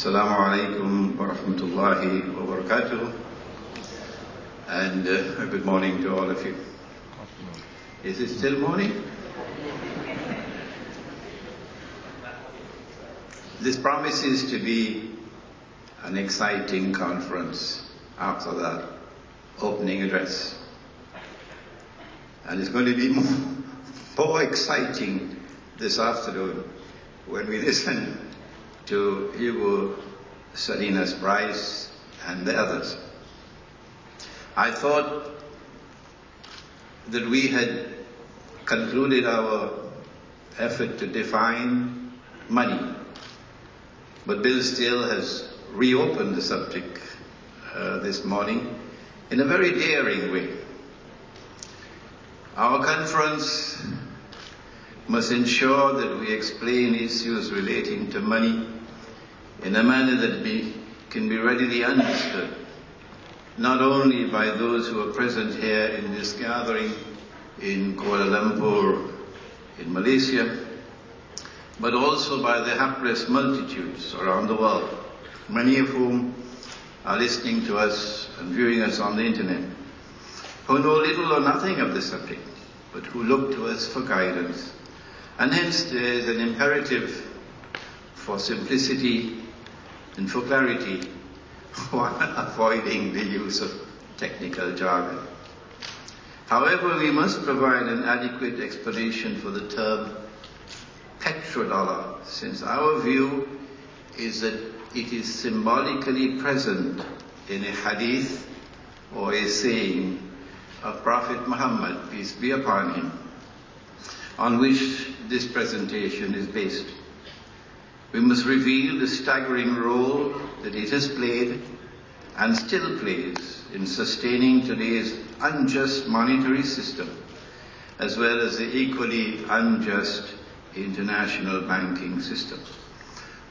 Assalamu alaikum wa rahmatullahi wa barakatuh. And good morning to all of you. Is it still morning? This promises to be an exciting conference after that opening address. And it's going to be more exciting this afternoon when we listen to Hugo Salinas Bryce and the others. I thought that we had concluded our effort to define money, but Bill Steele has reopened the subject this morning in a very daring way. Our conference must ensure that we explain issues relating to money in a manner that can be readily understood, not only by those who are present here in this gathering in Kuala Lumpur, in Malaysia, but also by the hapless multitudes around the world, many of whom are listening to us and viewing us on the internet, who know little or nothing of the subject, but who look to us for guidance. And hence there is an imperative for simplicity and for clarity, while avoiding the use of technical jargon. However, we must provide an adequate explanation for the term petrodollar, since our view is that it is symbolically present in a hadith or a saying of Prophet Muhammad, peace be upon him, on which this presentation is based. We must reveal the staggering role that it has played and still plays in sustaining today's unjust monetary system, as well as the equally unjust international banking system.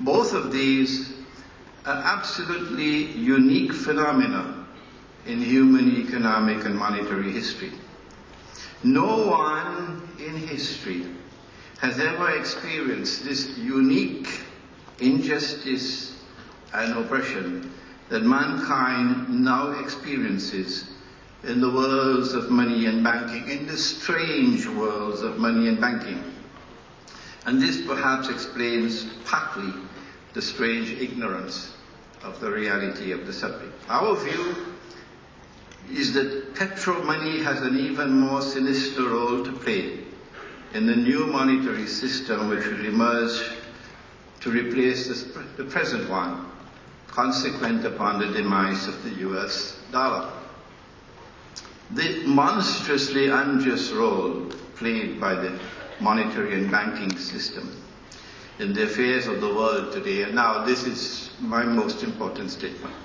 Both of these are absolutely unique phenomena in human economic and monetary history. No one in history has ever experienced this unique injustice and oppression that mankind now experiences in the worlds of money and banking, in the strange worlds of money and banking. And this perhaps explains partly the strange ignorance of the reality of the subject. Our view is that petro money has an even more sinister role to play in the new monetary system which will emerge to replace the present one, consequent upon the demise of the US dollar. The monstrously unjust role played by the monetary and banking system in the affairs of the world today, and now this is my most important statement.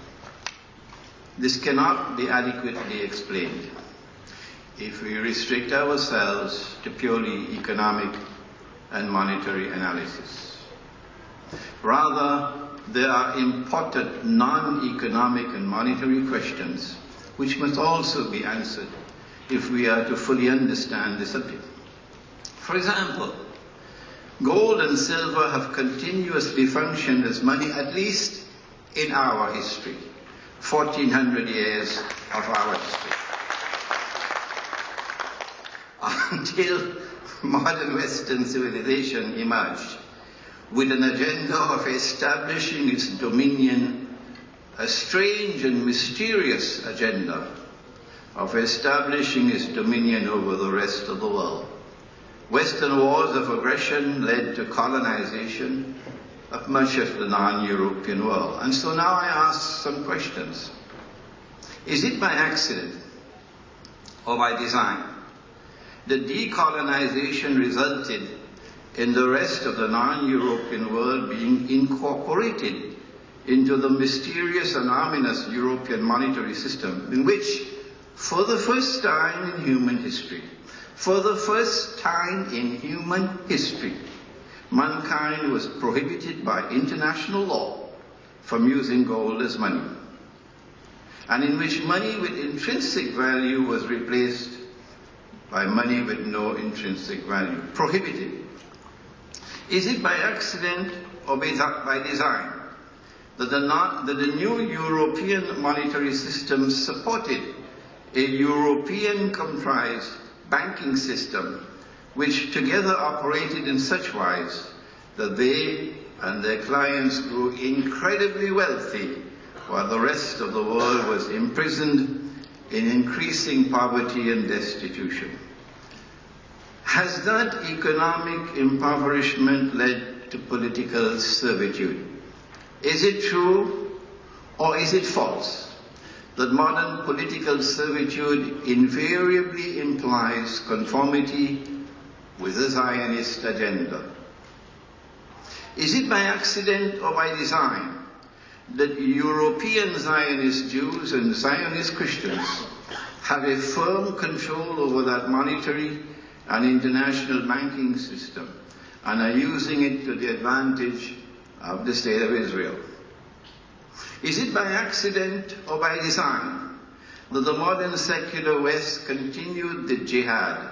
This cannot be adequately explained if we restrict ourselves to purely economic and monetary analysis. Rather, there are important non-economic and monetary questions which must also be answered if we are to fully understand the subject. For example, gold and silver have continuously functioned as money, at least in our history, 1400 years of our history. Until modern Western civilization emerged with an agenda of establishing its dominion, a strange and mysterious agenda of establishing its dominion over the rest of the world. Western wars of aggression led to colonization of much of the non-European world. And so now I ask some questions. Is it by accident or by design that decolonization resulted in the rest of the non-European world being incorporated into the mysterious and ominous European monetary system, in which, for the first time in human history, mankind was prohibited by international law from using gold as money, and in which money with intrinsic value was replaced by money with no intrinsic value, prohibited. Is it by accident or by design that the new European monetary system supported a European-comprised banking system which together operated in such wise that they and their clients grew incredibly wealthy while the rest of the world was imprisoned in increasing poverty and destitution. Has that economic impoverishment led to political servitude? Is it true or is it false that modern political servitude invariably implies conformity with the Zionist agenda? Is it by accident or by design that European Zionist Jews and Zionist Christians have a firm control over that monetary and international banking system and are using it to the advantage of the State of Israel? Is it by accident or by design that the modern secular West continued the jihad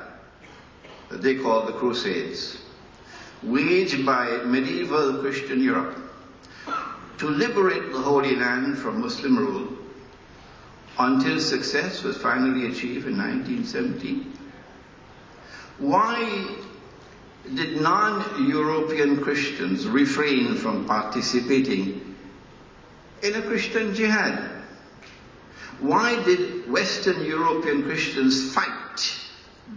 that they call the Crusades, waged by medieval Christian Europe to liberate the Holy Land from Muslim rule until success was finally achieved in 1917? Why did non-European Christians refrain from participating in a Christian jihad? Why did Western European Christians fight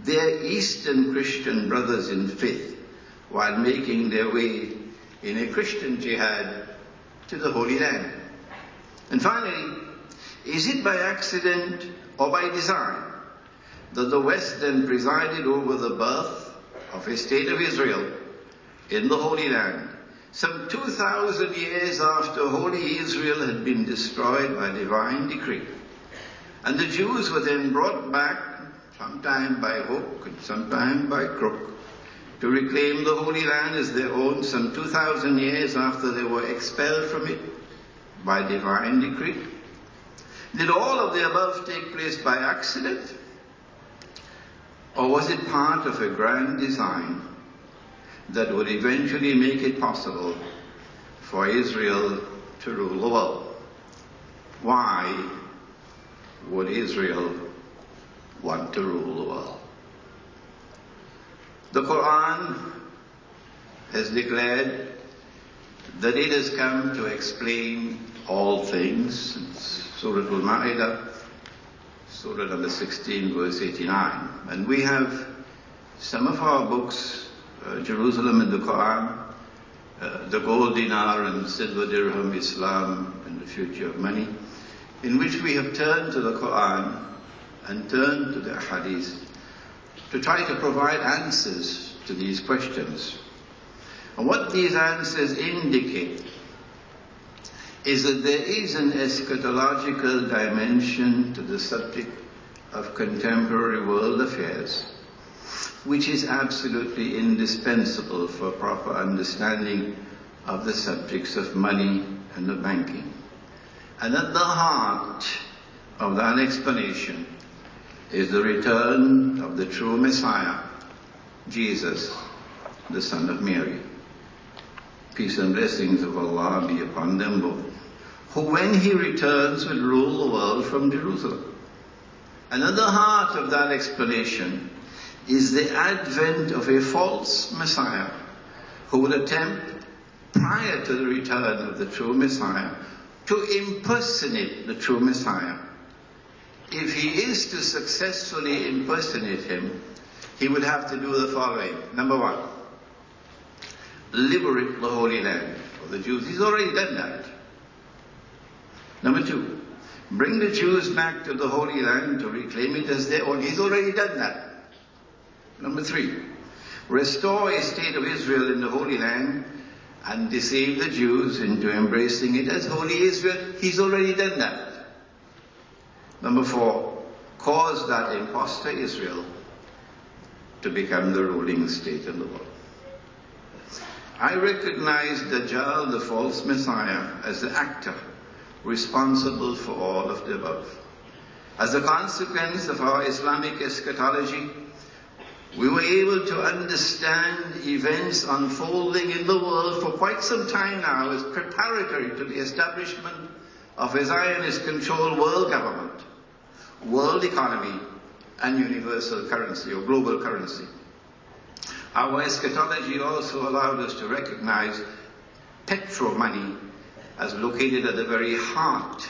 their Eastern Christian brothers in faith while making their way in a Christian jihad to the Holy Land? And finally, is it by accident or by design that the West then presided over the birth of a State of Israel in the Holy Land, some 2,000 years after Holy Israel had been destroyed by divine decree? And the Jews were then brought back, sometime by hook and sometime by crook, to reclaim the Holy Land as their own some 2,000 years after they were expelled from it by divine decree. Did all of the above take place by accident? Or was it part of a grand design that would eventually make it possible for Israel to rule the world? Why would Israel want to rule the world? The Quran has declared that it has come to explain all things. Surah Al-Ma'idah, Surah number 16, verse 89. And we have some of our books, Jerusalem and the Quran, the gold dinar and silver dirham, Islam and the future of money, in which we have turned to the Quran and turned to the Hadith to try to provide answers to these questions. And what these answers indicate is that there is an eschatological dimension to the subject of contemporary world affairs, which is absolutely indispensable for proper understanding of the subjects of money and of banking. And at the heart of that explanation is the return of the true Messiah, Jesus, the Son of Mary. Peace and blessings of Allah be upon them both, who when he returns will rule the world from Jerusalem. And at the heart of that explanation is the advent of a false Messiah who will attempt, prior to the return of the true Messiah, to impersonate the true Messiah. If he is to successfully impersonate him, he would have to do the following. Number one, liberate the Holy Land for the Jews. He's already done that. Number two, bring the Jews back to the Holy Land to reclaim it as their own. He's already done that. Number three, restore a state of Israel in the Holy Land and deceive the Jews into embracing it as Holy Israel. He's already done that. Number four, cause that imposter Israel to become the ruling state in the world. I recognize Dajjal, the false Messiah, as the actor responsible for all of the above. As a consequence of our Islamic eschatology, We were able to understand events unfolding in the world for quite some time now as preparatory to the establishment of a Zionist-controlled world government, world economy, and universal currency or global currency. Our eschatology also allowed us to recognize petro money as located at the very heart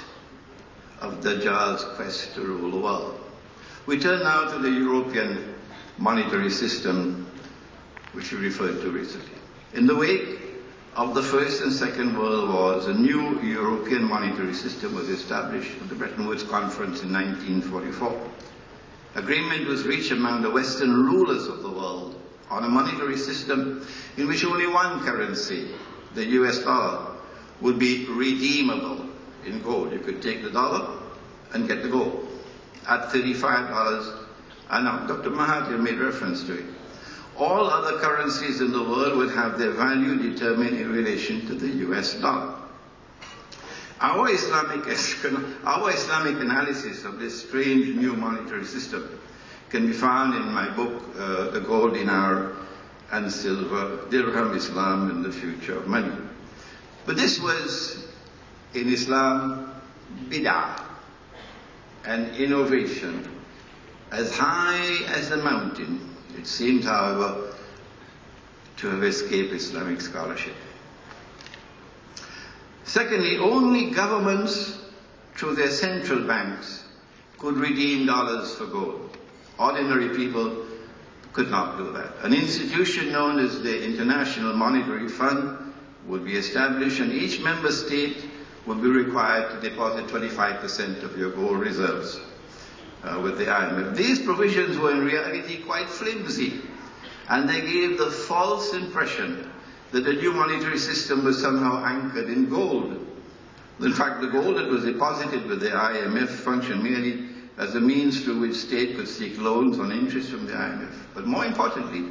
of Dajjal's quest to rule the world. We turn now to the European monetary system, which we referred to recently. In the wake of the First and Second World Wars, a new European monetary system was established at the Bretton Woods Conference in 1944. Agreement was reached among the Western rulers of the world on a monetary system in which only one currency, the US dollar, would be redeemable in gold. You could take the dollar and get the gold at $35. And now, Dr. Mahathir made reference to it. All other currencies in the world would have their value determined in relation to the US dollar. Our Islamic analysis of this strange new monetary system can be found in my book, The Gold Dinar and Silver, Dirham, Islam and the Future of Money. But this was, in Islam, bid'ah, an innovation as high as the mountain. It seemed, however, to have escaped Islamic scholarship. Secondly, only governments through their central banks could redeem dollars for gold. Ordinary people could not do that. An institution known as the International Monetary Fund would be established, and each member state would be required to deposit 25% of your gold reserves with the IMF. These provisions were in reality quite flimsy, and they gave the false impression that the new monetary system was somehow anchored in gold. In fact, the gold that was deposited with the IMF functioned merely as a means through which state could seek loans on interest from the IMF. But more importantly,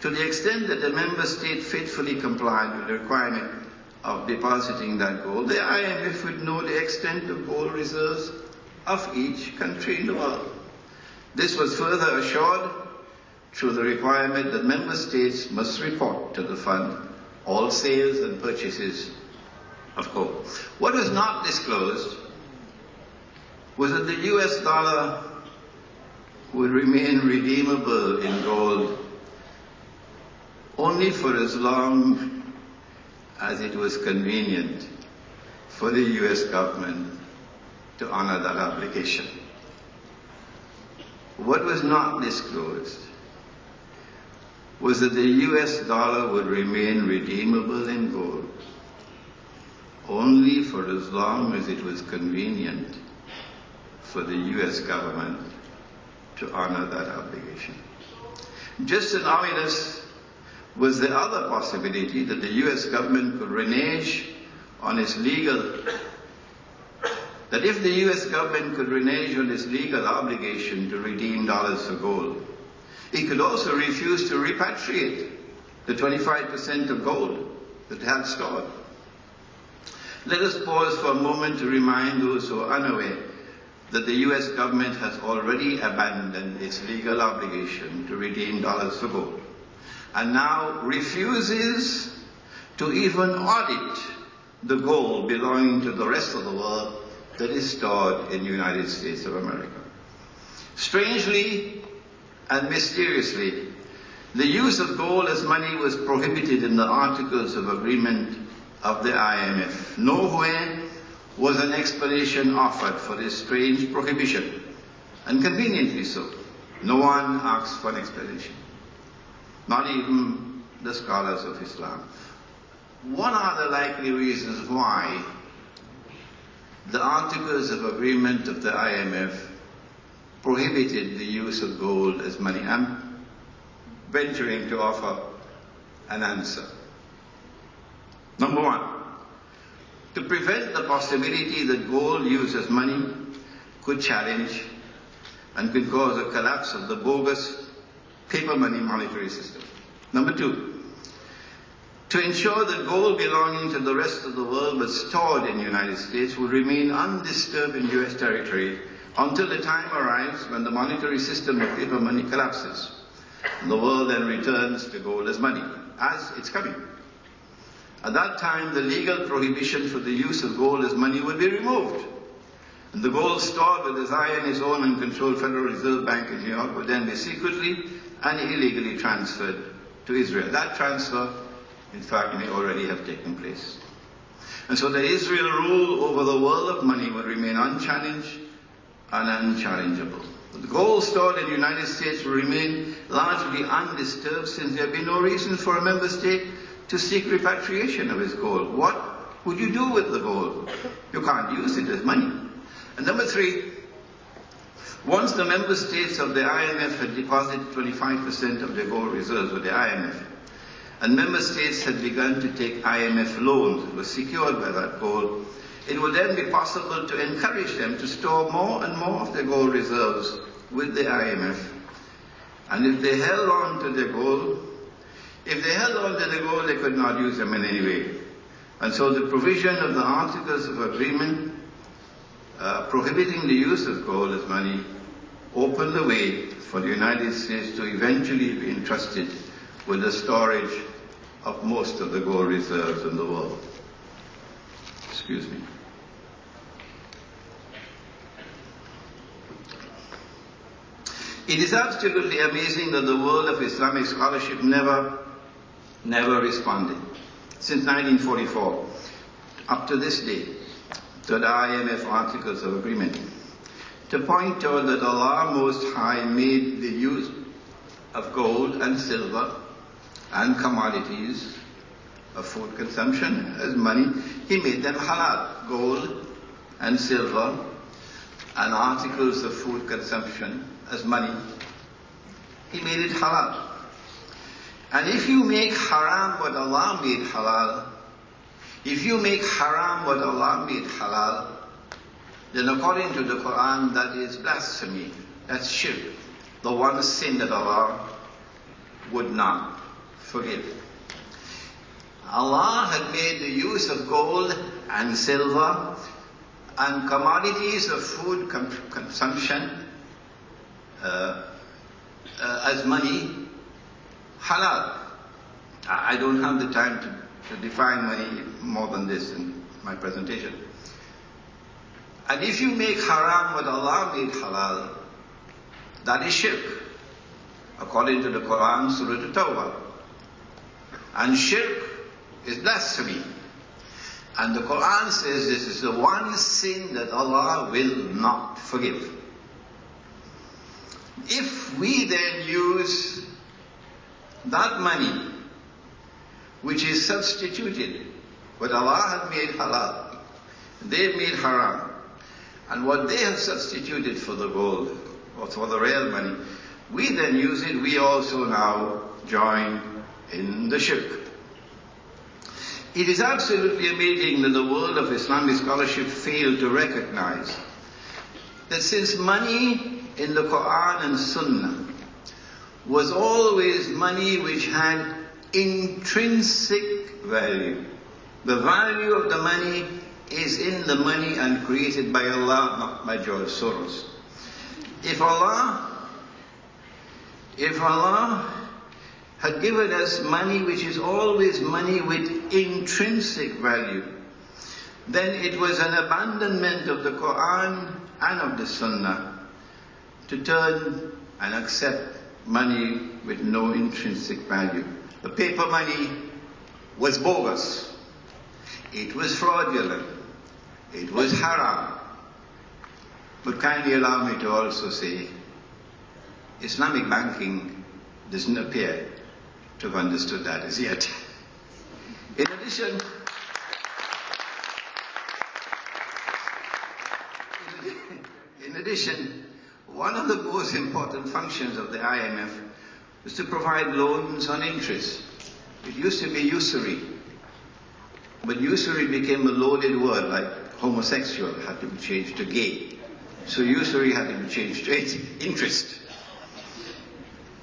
to the extent that the member state faithfully complied with the requirement of depositing that gold, the IMF would know the extent of gold reserves of each country in the world. This was further assured through the requirement that member states must report to the fund all sales and purchases of gold. What was not disclosed was that the US dollar would remain redeemable in gold only for as long as it was convenient for the US government to honor that obligation. What was not disclosed was that the US dollar would remain redeemable in gold only for as long as it was convenient for the US government to honor that obligation. Just as ominous was the other possibility that the US government could renege on its legal obligation to redeem dollars for gold, it could also refuse to repatriate the 25% of gold that it had stored. Let us pause for a moment to remind those who are unaware that the US government has already abandoned its legal obligation to redeem dollars for gold, and now refuses to even audit the gold belonging to the rest of the world that is stored in the United States of America. Strangely and mysteriously, the use of gold as money was prohibited in the Articles of Agreement of the IMF. Nowhere was an explanation offered for this strange prohibition, and conveniently so. No one asked for an explanation, not even the scholars of Islam. What are the likely reasons why the Articles of Agreement of the IMF prohibited the use of gold as money? I'm venturing to offer an answer. Number one, to prevent the possibility that gold used as money could challenge and could cause a collapse of the bogus paper money monetary system. Number two, to ensure that gold belonging to the rest of the world but stored in the United States would remain undisturbed in US territory until the time arrives when the monetary system of paper money collapses. The world then returns to gold as money, as it's coming. At that time, the legal prohibition for the use of gold as money would be removed. And the gold stored with the Zionist owned and controlled Federal Reserve Bank in New York would then be secretly and illegally transferred to Israel. That transfer, in fact, may already have taken place. And so the Israel rule over the world of money would remain unchallenged and unchallengeable. The gold stored in the United States will remain largely undisturbed, since there will be no reason for a member state to seek repatriation of its gold. What would you do with the gold? You can't use it as money. And number three, once the member states of the IMF had deposited 25% of their gold reserves with the IMF, and member states had begun to take IMF loans that were secured by that gold, it would then be possible to encourage them to store more and more of their gold reserves with the IMF. And if they held on to their gold, they could not use them in any way. And so the provision of the Articles of Agreement prohibiting the use of gold as money opened the way for the United States to eventually be entrusted with the storage of most of the gold reserves in the world. Excuse me. It is absolutely amazing that the world of Islamic scholarship never responded, since 1944, up to this day, to the IMF Articles of Agreement, to point out that Allah Most High made the use of gold and silver and commodities of food consumption as money. He made them halal. Gold and silver and articles of food consumption as money. He made it halal. And if you make haram what Allah made halal, if you make haram what Allah made halal, then according to the Quran, that is blasphemy. That's shirk. The one sin that Allah would not forgive. Allah had made the use of gold and silver and commodities of food consumption as money halal. I don't have the time to define money more than this in my presentation. And if you make haram what Allah made halal, that is shirk, according to the Quran, Surah At-Tawbah. And shirk is blasphemy. And the Quran says this is the one sin that Allah will not forgive. If we then use that money, which is substituted, what Allah had made halal, they made haram, and what they have substituted for the gold, or for the real money, we then use it, we also now join in the shirk. It is absolutely amazing that the world of Islamic scholarship failed to recognize that since money in the Quran and Sunnah was always money which had intrinsic value, the value of the money is in the money and created by Allah, not by George Soros. If Allah had given us money which is always money with intrinsic value, then it was an abandonment of the Quran and of the Sunnah to turn and accept money with no intrinsic value. The paper money was bogus. It was fraudulent. It was haram. But kindly allow me to also say, Islamic banking doesn't appear to have understood that as yet. In addition, one of the most important functions of the IMF was to provide loans on interest. It used to be usury, but usury became a loaded word, like homosexual had to be changed to gay. So usury had to be changed to interest.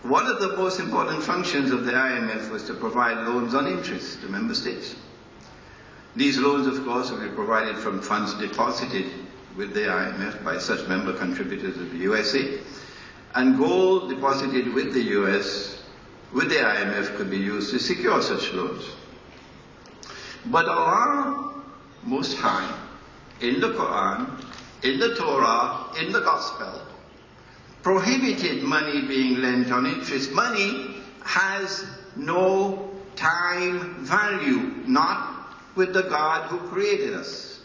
One of the most important functions of the IMF was to provide loans on interest to member states. These loans, of course, will be provided from funds deposited with the IMF by such member contributors of the USA. and gold deposited with the US, with the IMF, could be used to secure such loans. But Allah Most High, in the Quran, in the Torah, in the Gospel, prohibited money being lent on interest. Money has no time value, not with the God who created us.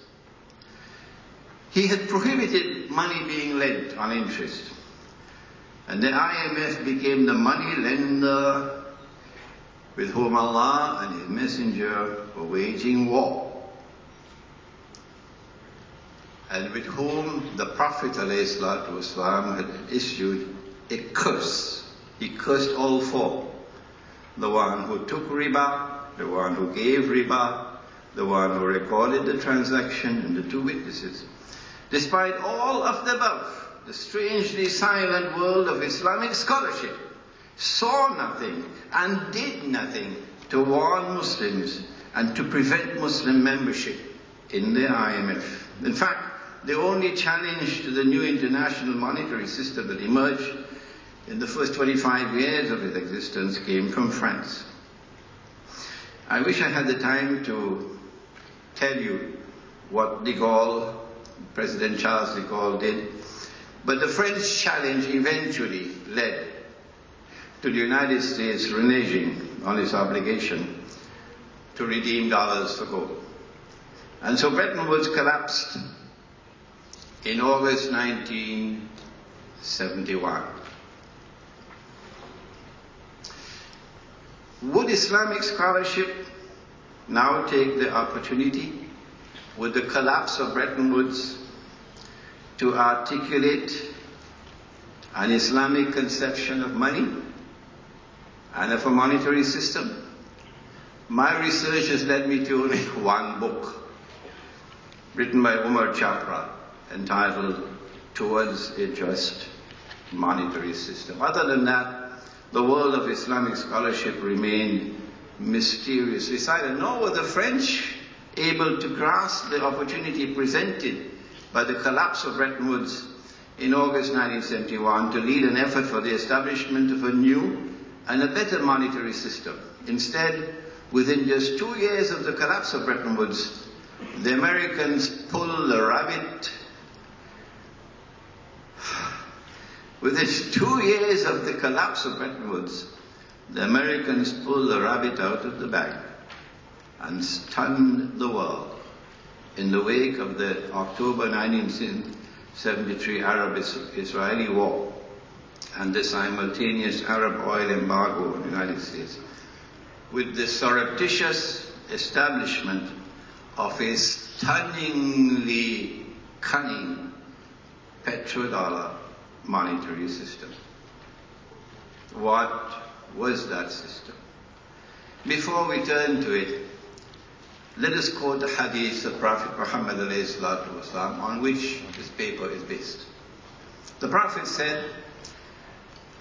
He had prohibited money being lent on interest. And the IMF became the money lender with whom Allah and His Messenger were waging war, and with whom the Prophet ﷺ had issued a curse. He cursed all four: the one who took riba, the one who gave riba, the one who recorded the transaction, and the two witnesses. Despite all of the above, the strangely silent world of Islamic scholarship saw nothing and did nothing to warn Muslims and to prevent Muslim membership in the IMF. In fact, the only challenge to the new international monetary system that emerged in the first 25 years of its existence came from France. I wish I had the time to tell you what de Gaulle, President Charles de Gaulle, did, but the French challenge eventually led to the United States reneging on its obligation to redeem dollars for gold. And so Bretton Woods collapsed in August 1971. Would Islamic scholarship now take the opportunity, with the collapse of Bretton Woods, to articulate an Islamic conception of money and of a monetary system? My research has led me to only one book, written by Umar Chapra, entitled Towards a Just Monetary System. Other than that, the world of Islamic scholarship remained mysteriously silent. Nor were the French able to grasp the opportunity presented by the collapse of Bretton Woods in August 1971 to lead an effort for the establishment of a new and a better monetary system. Instead, within just 2 years of the collapse of Bretton Woods, the Americans pulled the rabbit. Within 2 years of the collapse of Bretton Woods, the Americans pulled the rabbit out of the bag and stunned the world in the wake of the October 1973 Arab-Israeli war and the simultaneous Arab oil embargo on the United States, with the surreptitious establishment of a stunningly cunning petrodollar monetary system. What was that system? Before we turn to it, let us quote the hadith of Prophet Muhammad ﷺ, on which this paper is based. The Prophet said,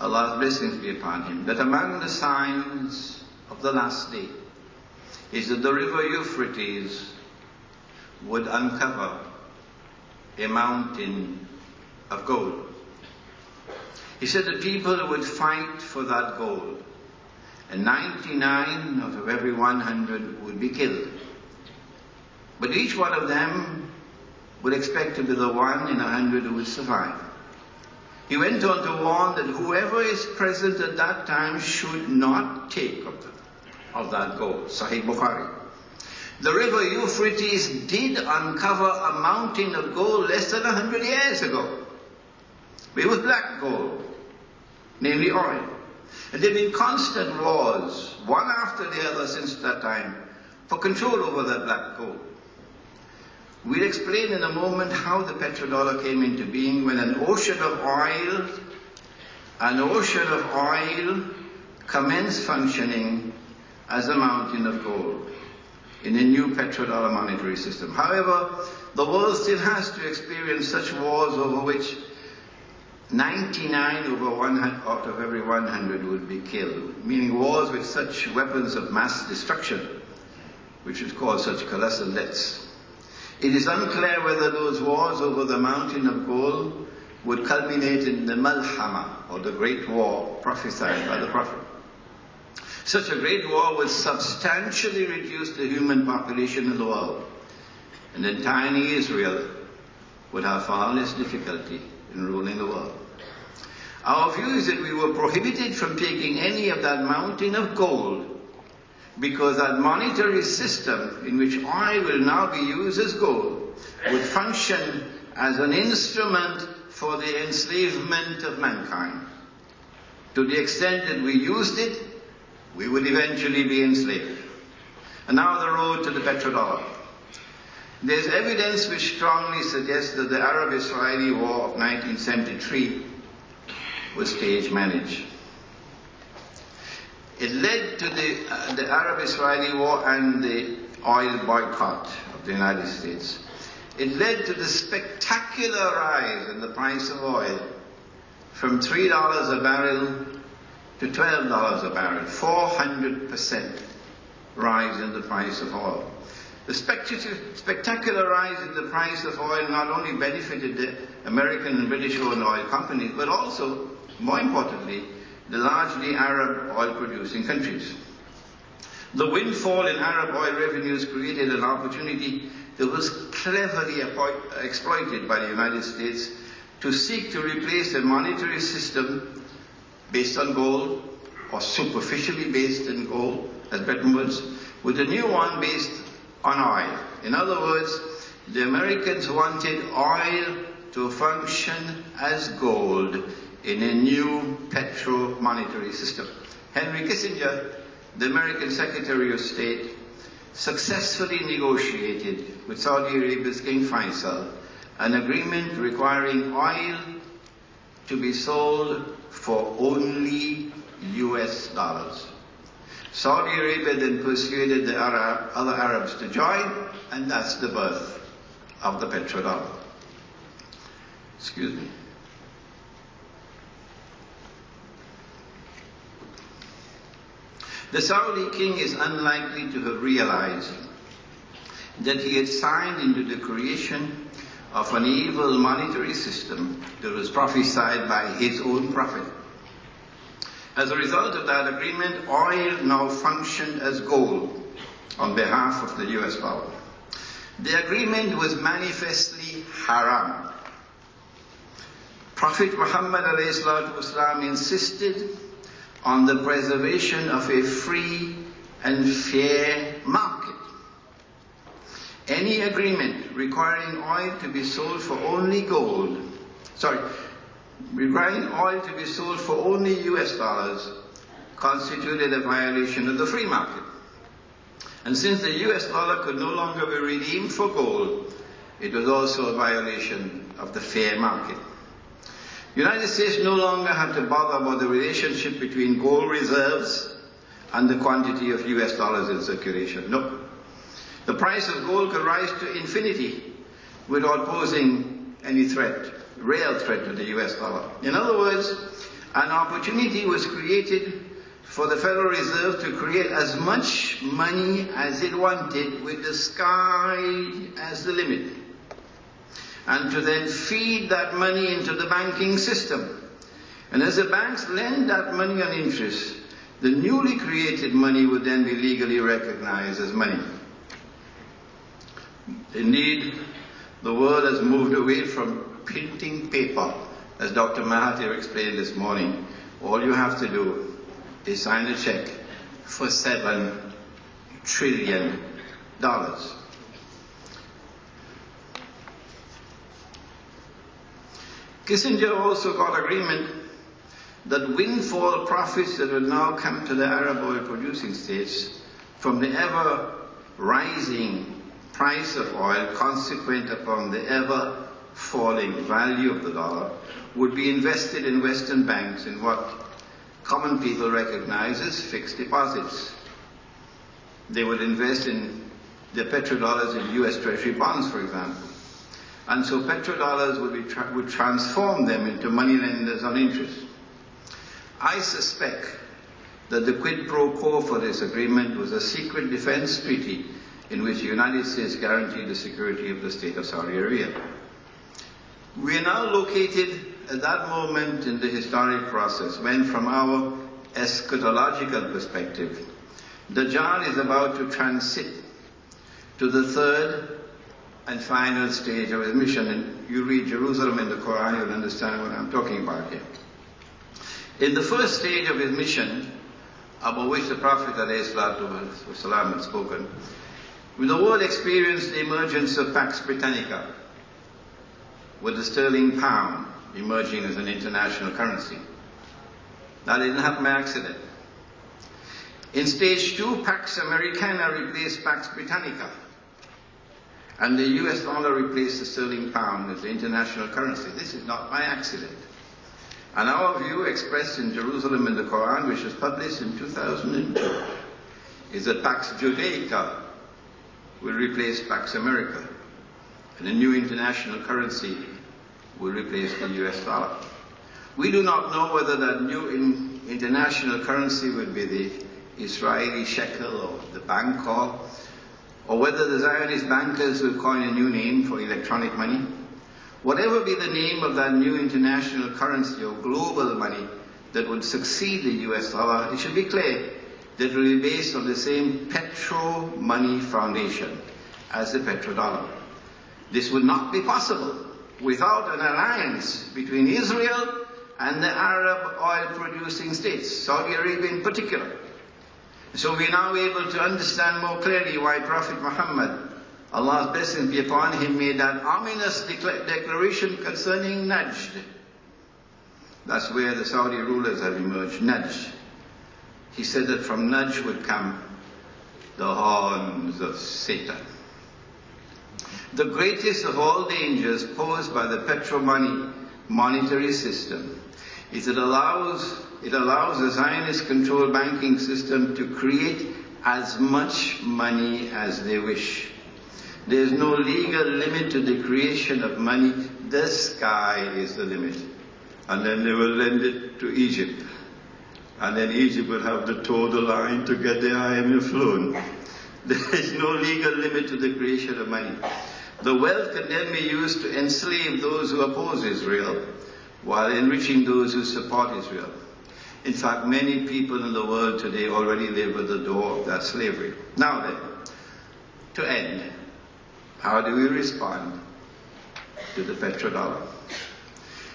Allah's blessings be upon him, that among the signs of the last day is that the river Euphrates would uncover a mountain of gold. He said the people would fight for that gold, and 99 out of every 100 would be killed. But each one of them would expect to be the one in 100 who would survive. He went on to warn that whoever is present at that time should not take of that gold. Sahih Bukhari. The river Euphrates did uncover a mountain of gold less than 100 years ago. It was black gold, namely oil. And there have been constant wars, one after the other since that time, for control over that black gold. We'll explain in a moment how the petrodollar came into being when an ocean of oil commenced functioning as a mountain of gold in a new petrodollar monetary system. However, the world still has to experience such wars over which 99 out of every 100 would be killed, meaning wars with such weapons of mass destruction, which would cause such colossal deaths. It is unclear whether those wars over the mountain of gold would culminate in the Malhama, or the Great War prophesied by the Prophet. Such a great war would substantially reduce the human population in the world, and then tiny Israel would have far less difficulty in ruling the world. Our view is that we were prohibited from taking any of that mountain of gold, because that monetary system in which oil will now be used as gold would function as an instrument for the enslavement of mankind. To the extent that we used it, we would eventually be enslaved. And now the road to the petrodollar. There's evidence which strongly suggests that the Arab-Israeli War of 1973 was stage managed. It led to the Arab-Israeli War and the oil boycott of the United States. It led to the spectacular rise in the price of oil from $3 a barrel to $12 a barrel, 400% rise in the price of oil. The spectacular rise in the price of oil not only benefited the American and British-owned oil companies, but also, more importantly, the largely Arab oil-producing countries. The windfall in Arab oil revenues created an opportunity that was cleverly exploited by the United States to seek to replace a monetary system based on gold, or superficially based in gold, as Bretton Woods, with a new one based on oil. In other words, the Americans wanted oil to function as gold in a new petro-monetary system. Henry Kissinger, the American Secretary of State, successfully negotiated with Saudi Arabia's King Faisal an agreement requiring oil to be sold for only US dollars. Saudi Arabia then persuaded the other Arabs to join, and that's the birth of the petrodollar. Excuse me. The Saudi king is unlikely to have realized that he had signed into the creation of an evil monetary system that was prophesied by his own prophet. As a result of that agreement, oil now functioned as gold on behalf of the US dollar. The agreement was manifestly haram. Prophet Muhammad ﷺ insisted on the preservation of a free and fair market. Any agreement requiring oil to be sold for only requiring oil to be sold for only US dollars constituted a violation of the free market. And since the US dollar could no longer be redeemed for gold, it was also a violation of the fair market. The United States no longer had to bother about the relationship between gold reserves and the quantity of US dollars in circulation. No. The price of gold could rise to infinity without posing any real threat to the US dollar. In other words, an opportunity was created for the Federal Reserve to create as much money as it wanted, with the sky as the limit, and to then feed that money into the banking system. And as the banks lend that money on interest, the newly created money would then be legally recognized as money. Indeed, the world has moved away from printing paper, as Dr. Mahathir explained this morning. All you have to do is sign a check for $7 trillion. Kissinger also got agreement that windfall profits that would now come to the Arab oil producing states from the ever rising price of oil consequent upon the ever falling value of the dollar would be invested in Western banks in what common people recognize as fixed deposits. They would invest in their petrodollars in US Treasury bonds, for example. And so petrodollars would transform them into moneylenders on interest. I suspect that the quid pro quo for this agreement was a secret defense treaty in which the United States guaranteed the security of the state of Saudi Arabia. We are now located at that moment in the historic process, when from our eschatological perspective, Dajjal is about to transit to the third and final stage of his mission. And you read Jerusalem in the Quran, you'll understand what I'm talking about here. In the first stage of his mission, about which the Prophet ﷺ had spoken, the world experienced the emergence of Pax Britannica, with the sterling pound emerging as an international currency. That didn't happen by accident. In stage 2, Pax Americana replaced Pax Britannica, and the US dollar replaced the sterling pound as the international currency. This is not by accident. And our view, expressed in Jerusalem in the Quran, which was published in 2002, is that Pax Judaica will replace Pax America, and a new international currency will replace the US dollar. We do not know whether that new international currency would be the Israeli shekel or the Bangkok, or whether the Zionist bankers will coin a new name for electronic money. Whatever be the name of that new international currency or global money that would succeed the US dollar, it should be clear that it will be based on the same petro money foundation as the petrodollar. This would not be possible without an alliance between Israel and the Arab oil-producing states, Saudi Arabia in particular. So we are now able to understand more clearly why Prophet Muhammad, Allah's blessings be upon him, made that ominous declaration concerning Najd. That's where the Saudi rulers have emerged, Najd. He said that from Najd would come the horns of Satan. The greatest of all dangers posed by the petro-money monetary system is it allows the Zionist-controlled banking system to create as much money as they wish. There is no legal limit to the creation of money. The sky is the limit. And then they will lend it to Egypt. And then Egypt will have to toe the line to get the IMF loan. There is no legal limit to the creation of money. The wealth can then be used to enslave those who oppose Israel, while enriching those who support Israel. In fact, many people in the world today already live at the door of that slavery. Now then, to end, how do we respond to the petrodollar?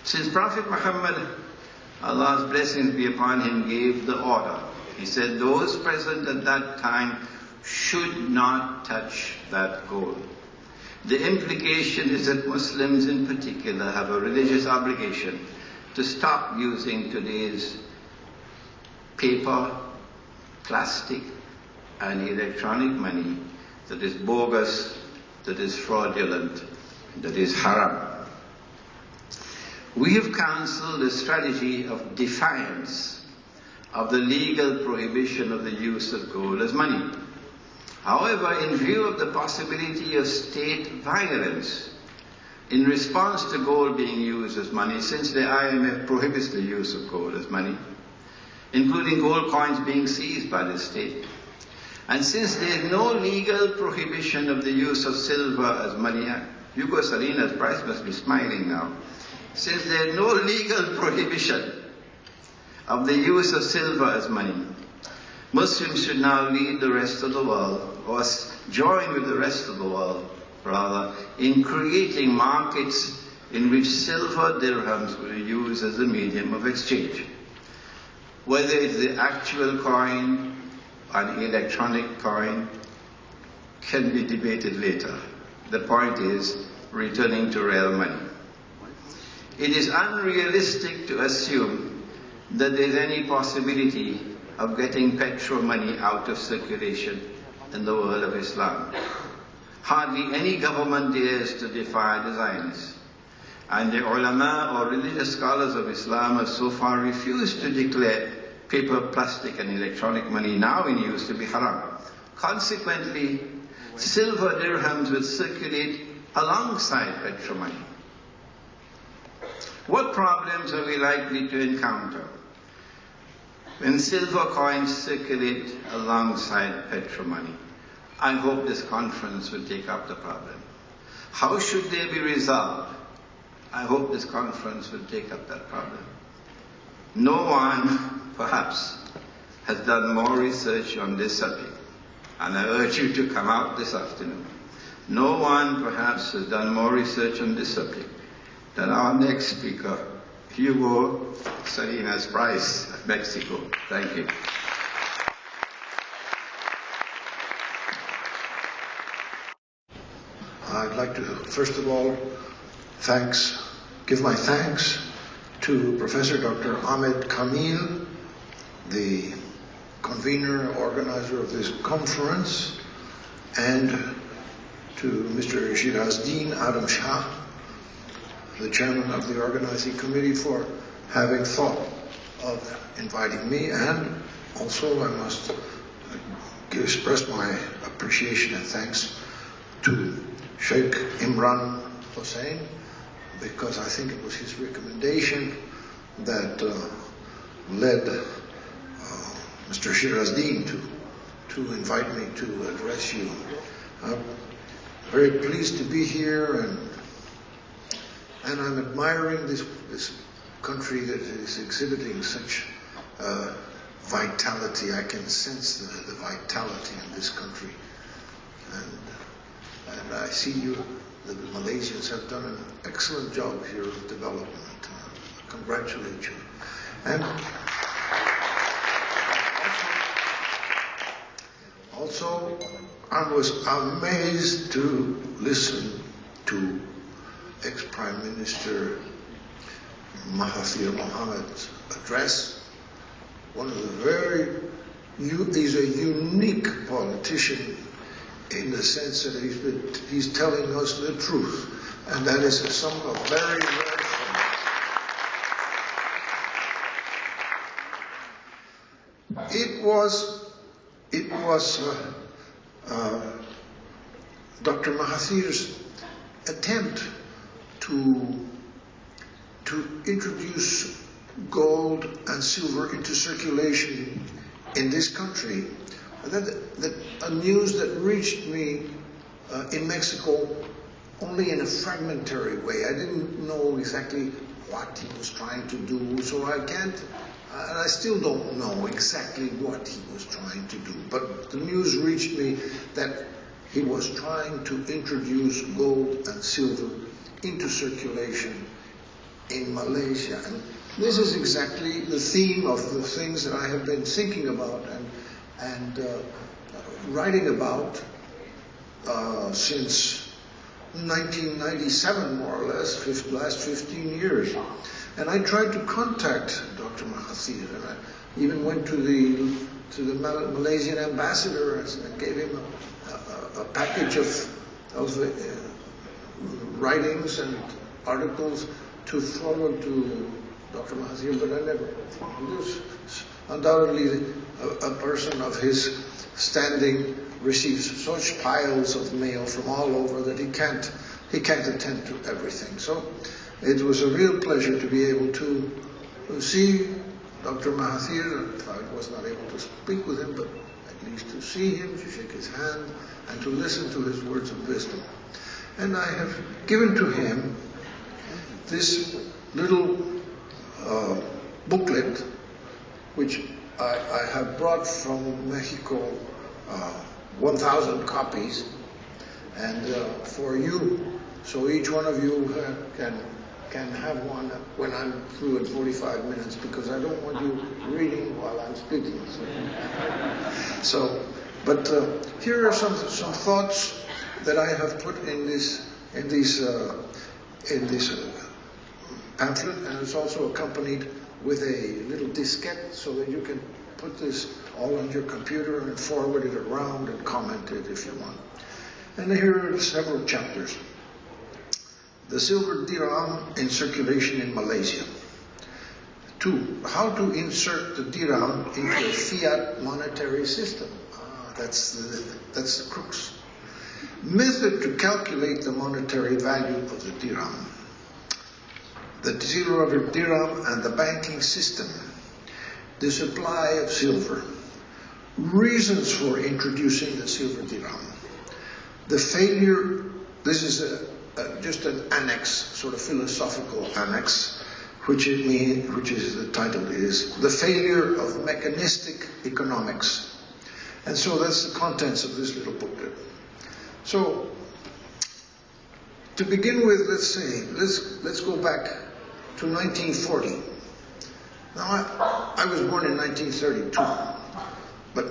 Since Prophet Muhammad, Allah's blessings be upon him, gave the order, he said those present at that time should not touch that gold. The implication is that Muslims in particular have a religious obligation to stop using today's paper, plastic, and electronic money that is bogus, that is fraudulent, that is haram. We have counseled a strategy of defiance of the legal prohibition of the use of gold as money. However, in view of the possibility of state violence in response to gold being used as money, since the IMF prohibits the use of gold as money, including gold coins being seized by the state, and since there is no legal prohibition of the use of silver as money, Hugo Salinas' price must be smiling now, since there is no legal prohibition of the use of silver as money, Muslims should now lead the rest of the world, or join with the rest of the world, rather, in creating markets in which silver dirhams will be used as a medium of exchange. Whether it's the actual coin or an electronic coin can be debated later. The point is returning to real money. It is unrealistic to assume that there's any possibility of getting petro money out of circulation in the world of Islam. Hardly any government dares to defy the Zionists. And the ulama or religious scholars of Islam have so far refused to declare paper, plastic, and electronic money now in use to be haram. Consequently, silver dirhams will circulate alongside petro money. What problems are we likely to encounter when silver coins circulate alongside petro money? I hope this conference will take up the problem. How should they be resolved? I hope this conference will take up that problem. No one, perhaps, has done more research on this subject, and I urge you to come out this afternoon. No one, perhaps, has done more research on this subject than our next speaker, Hugo Salinas Price of Mexico. Thank you. I'd like to, first of all, give my thanks to Professor Dr. Ahmed Kamil, the convener, organizer of this conference, and to Mr. Shirazdeen Adam Shah, the chairman of the organizing committee, for having thought of inviting me, and also I must express my appreciation and thanks to Sheikh Imran Hosein, because I think it was his recommendation that led Mr. Shirazdeen to invite me to address you. I'm very pleased to be here, and I'm admiring this country that is exhibiting such vitality. I can sense the vitality in this country. And I see the Malaysians have done an excellent job here of development. Congratulate you. And also, I was amazed to listen to ex-Prime Minister Mahathir Mohamad's address. One of the he's a unique politician in the sense that he's telling us the truth, and that is something very rare for me. It was Dr. Mahathir's attempt to introduce gold and silver into circulation in this country. A news that reached me in Mexico only in a fragmentary way. I didn't know exactly what he was trying to do, so and I still don't know exactly what he was trying to do. But the news reached me that he was trying to introduce gold and silver into circulation in Malaysia. And this is exactly the theme of the things that I have been thinking about and writing about since 1997, more or less, last 15 years. And I tried to contact Dr. Mahathir, and I even went to the Malaysian ambassador and gave him a package of writings and articles to forward to Dr. Mahathir, but I never. There's undoubtedly a person of his standing receives such piles of mail from all over that he can't attend to everything. So it was a real pleasure to be able to see Dr. Mahathir. I was not able to speak with him, but at least to see him, to shake his hand, and to listen to his words of wisdom. And I have given to him this little booklet, which I have brought from Mexico, 1,000 copies, and for you, so each one of you can have one when I'm through in 45 minutes, because I don't want you reading while I'm speaking. But here are some thoughts that I have put in this pamphlet, and it's also accompanied with a little diskette so that you can put this all on your computer and forward it around and comment it if you want. And here are several chapters. The silver dirham in circulation in Malaysia. 2. How to insert the dirham into a fiat monetary system. That's the crux. Method to calculate the monetary value of the dirham. The zero dirham and the banking system. The supply of silver. Reasons for introducing the silver dirham. The failure, this is just an annex, sort of philosophical annex, which is the title is The Failure of Mechanistic Economics. And so that's the contents of this little booklet. So, to begin with, let's go back to 1940. Now, I was born in 1932, but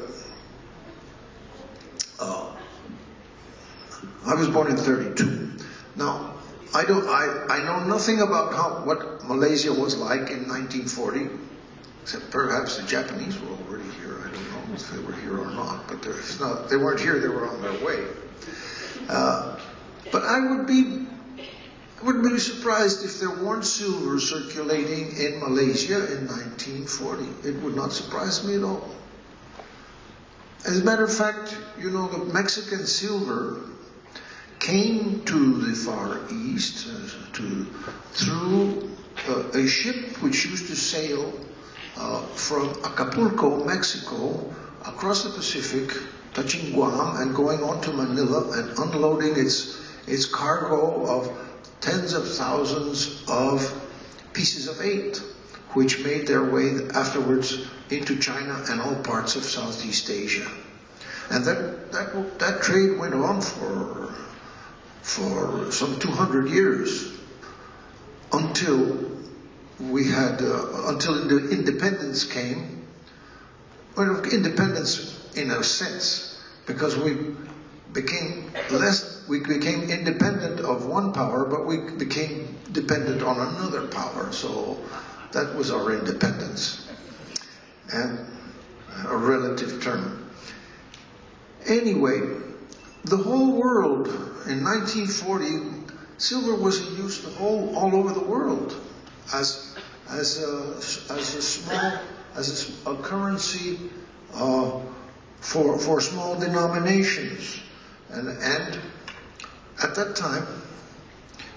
I was born in 32. Now, I know nothing about what Malaysia was like in 1940, except perhaps the Japanese were already here. I don't know if they were here or not, but they weren't here. They were on their way. But I wouldn't be surprised if there weren't silver circulating in Malaysia in 1940. It would not surprise me at all. As a matter of fact, you know, the Mexican silver came to the Far East through a ship which used to sail from Acapulco, Mexico, across the Pacific, touching Guam and going on to Manila and unloading its cargo of tens of thousands of pieces of eight, which made their way afterwards into China and all parts of Southeast Asia. And that trade went on for some 200 years until the independence came. Well, independence in a sense, because we became independent of one power, but we became dependent on another power. So that was our independence, and a relative term. Anyway, the whole world in 1940, silver was in use all over the world as a currency for small denominations, and at that time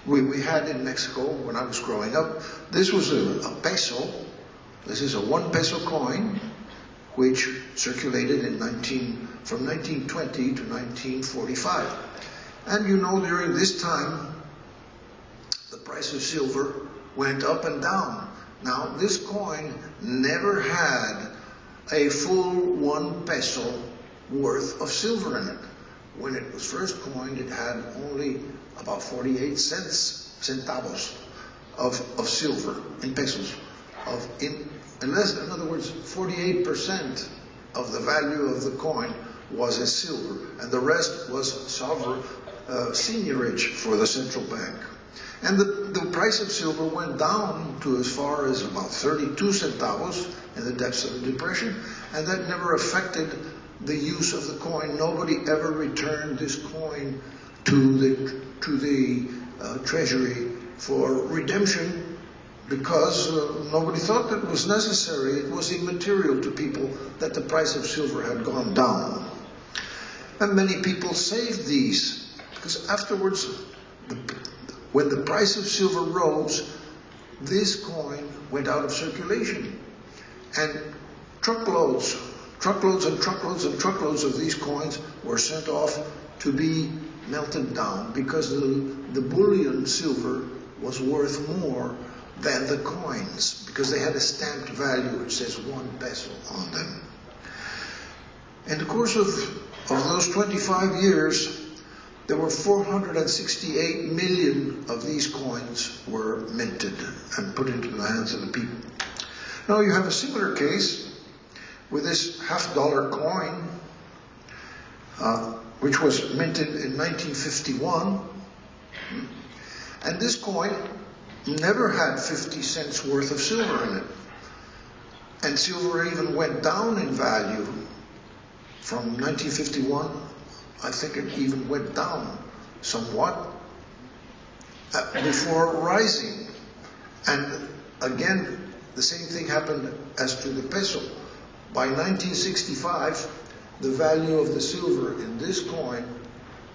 we had in Mexico, when I was growing up, this was a peso. This is a 1 peso coin, which circulated from 1920 to 1945. And you know, during this time, the price of silver went up and down. Now, this coin never had a full 1 peso worth of silver in it. When it was first coined, it had only about 48 centavos of silver in pesos. In other words, 48% of the value of the coin was as silver, and the rest was sovereign seigniorage for the central bank. And the price of silver went down to as far as about 32 centavos in the depths of the Depression, and that never affected the use of the coin. Nobody ever returned this coin to the treasury for redemption, because nobody thought that it was necessary. It was immaterial to people that the price of silver had gone down. And many people saved these, because afterwards, when the price of silver rose, this coin went out of circulation. And truckloads and truckloads and truckloads of these coins were sent off to be melted down, because the bullion silver was worth more than the coins, because they had a stamped value which says 1 peso on them. In the course of those 25 years, there were 468 million of these coins were minted and put into the hands of the people. Now you have a similar case with this $50 coin, which was minted in 1951. And this coin never had 50 cents worth of silver in it. And silver even went down in value from 1951. I think it even went down somewhat before rising. And again, the same thing happened as to the peso. By 1965, the value of the silver in this coin,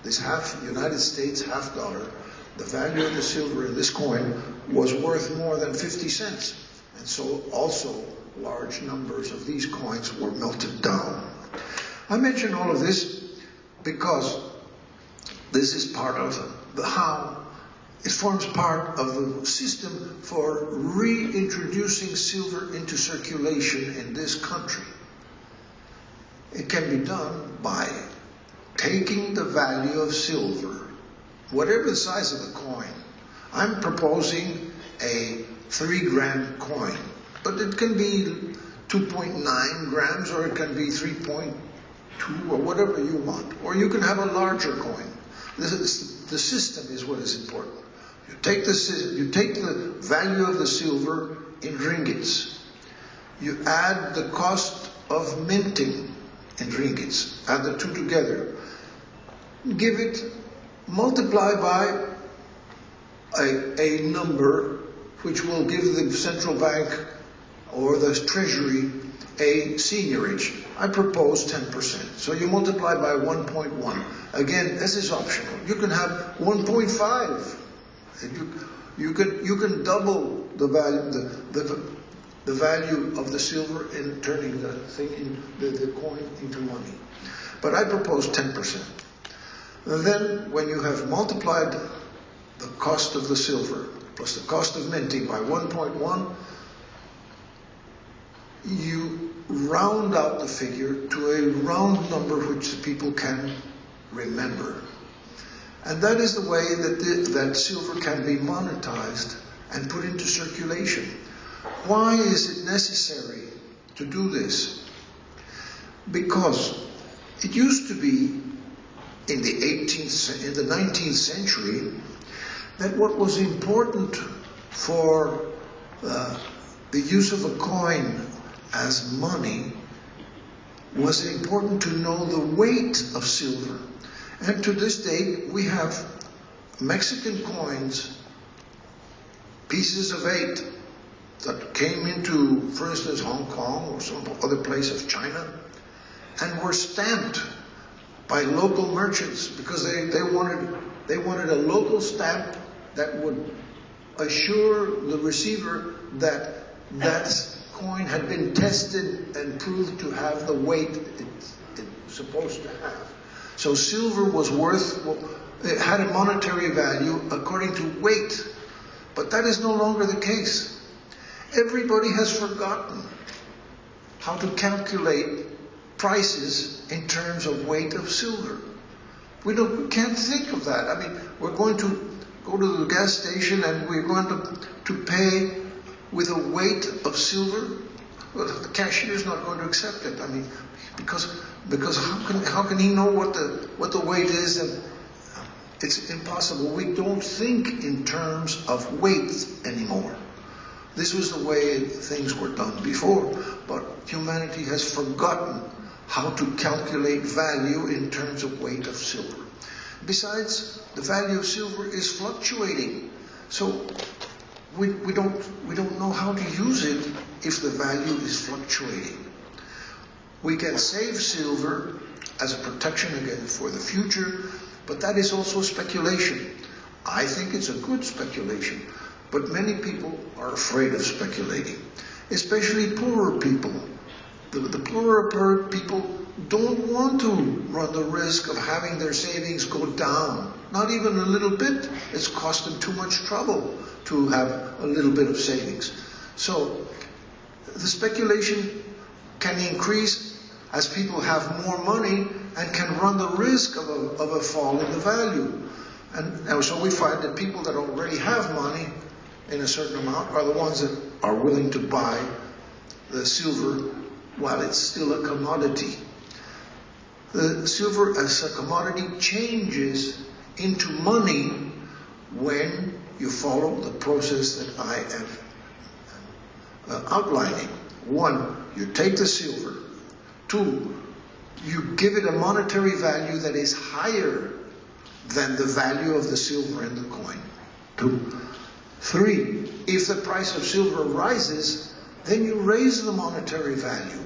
this United States $50, the value of the silver in this coin was worth more than 50 cents. And so also large numbers of these coins were melted down. I mention all of this because this is part of how It forms part of the system for reintroducing silver into circulation in this country. It can be done by taking the value of silver, whatever the size of the coin. I'm proposing a 3-gram coin, but it can be 2.9 grams, or it can be 3.2, or whatever you want. Or you can have a larger coin. The system is what is important. You take the value of the silver in ringgits. You add the cost of minting in ringgits. Add the two together. Give it, multiply by a number which will give the central bank or the treasury a seigniorage. I propose 10%. So you multiply by 1.1. Again, this is optional. You can have 1.5. You can double the value of the silver in turning the coin into money. But I propose 10%. And then when you have multiplied the cost of the silver plus the cost of minting by 1.1, you round out the figure to a round number which the people can remember. And that is the way that silver can be monetized and put into circulation. Why is it necessary to do this? Because it used to be in the 19th century that what was important for the use of a coin as money was important to know the weight of silver. And to this day, we have Mexican coins, pieces of 8, that came into, for instance, Hong Kong or some other place of China, and were stamped by local merchants because they wanted a local stamp that would assure the receiver that that coin had been tested and proved to have the weight it's supposed to have. So silver was it had a monetary value according to weight, but that is no longer the case. Everybody has forgotten how to calculate prices in terms of weight of silver. We can't think of that. I mean, we're going to go to the gas station and we're going to pay with a weight of silver. Well, the cashier is not going to accept it. I mean, because how can he know what the weight is? And it's impossible. We don't think in terms of weight anymore. This was the way things were done before, but humanity has forgotten how to calculate value in terms of weight of silver. Besides, the value of silver is fluctuating, so we don't know how to use it if the value is fluctuating. We can save silver as a protection again for the future, but that is also speculation. I think it's a good speculation, but many people are afraid of speculating, especially poorer people. The poorer people don't want to run the risk of having their savings go down. Not even a little bit. It's cost them too much trouble to have a little bit of savings. So the speculation can increase as people have more money and can run the risk of a fall in the value. And so we find that people that already have money in a certain amount are the ones that are willing to buy the silver while it's still a commodity. The silver as a commodity changes into money when you follow the process that I am outlining. 1, you take the silver. 2, you give it a monetary value that is higher than the value of the silver in the coin. 2. 3, if the price of silver rises, then you raise the monetary value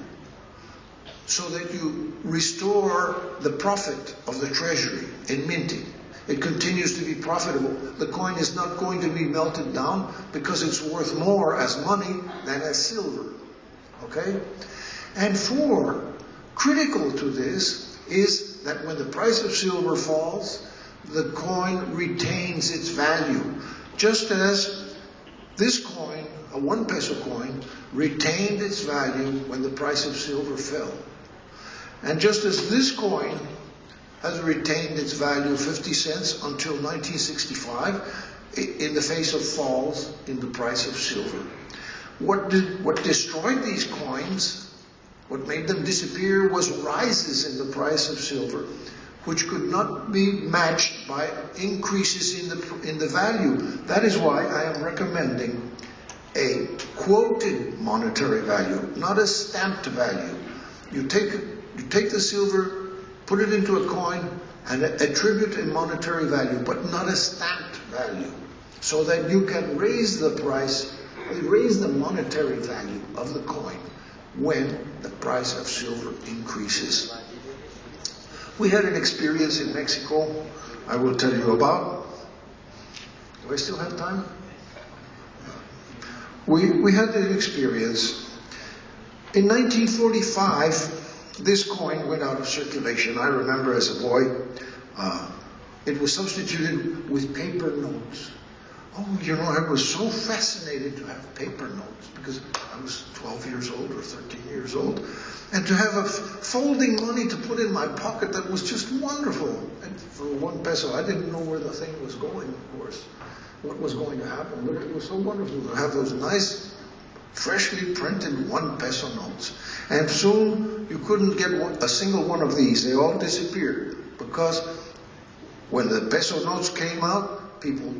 so that you restore the profit of the treasury in minting. It continues to be profitable. The coin is not going to be melted down because it's worth more as money than as silver. Okay? And 4, critical to this is that when the price of silver falls, the coin retains its value. Just as this coin, a 1 peso coin, retained its value when the price of silver fell. And just as this coin has retained its value 50 cents until 1965 in the face of falls in the price of silver. What destroyed these coins, what made them disappear, was rises in the price of silver, which could not be matched by increases in the value. That is why I am recommending a quoted monetary value, not a stamped value. You take the silver, put it into a coin, and attribute a monetary value, but not a stamped value, so that you can raise the price, raise the monetary value of the coin when the price of silver increases. We had an experience in Mexico I will tell you about. Do I still have time? We had an experience. In 1945, this coin went out of circulation. I remember as a boy, it was substituted with paper notes. Oh, you know, I was so fascinated to have paper notes because I was 12 years old or 13 years old. And to have a folding money to put in my pocket, that was just wonderful. And for 1 peso, I didn't know where the thing was going, of course, what was going to happen. But it was so wonderful to have those nice, freshly printed 1 peso notes. And soon you couldn't get a single one of these. They all disappeared because when the peso notes came out, people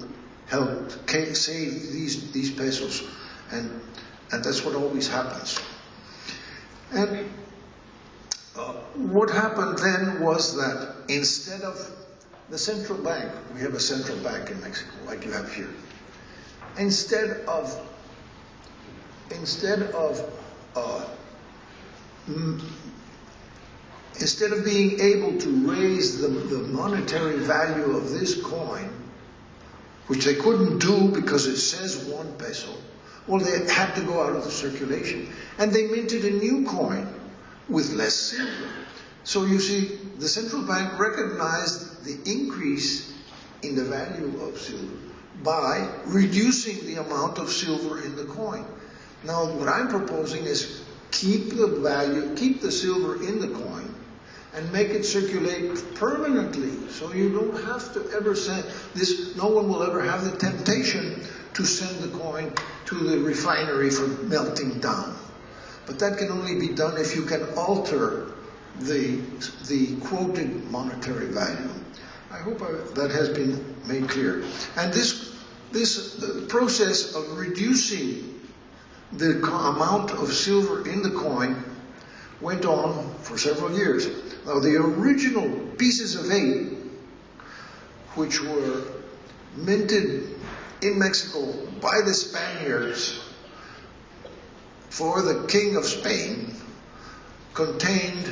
helped save these pesos. And that's what always happens. And what happened then was that instead of the central bank, we have a central bank in Mexico, like you have here. Instead of being able to raise the monetary value of this coin, which they couldn't do because it says 1 peso, well, they had to go out of the circulation. And they minted a new coin with less silver. So you see, the central bank recognized the increase in the value of silver by reducing the amount of silver in the coin. Now, what I'm proposing is keep the silver in the coin and make it circulate permanently, so you don't have to ever send this. No one will ever have the temptation to send the coin to the refinery for melting down. But that can only be done if you can alter the quoted monetary value. I hope that has been made clear. And this process of reducing the amount of silver in the coin went on for several years. Now, the original pieces of 8, which were minted in Mexico by the Spaniards for the King of Spain, contained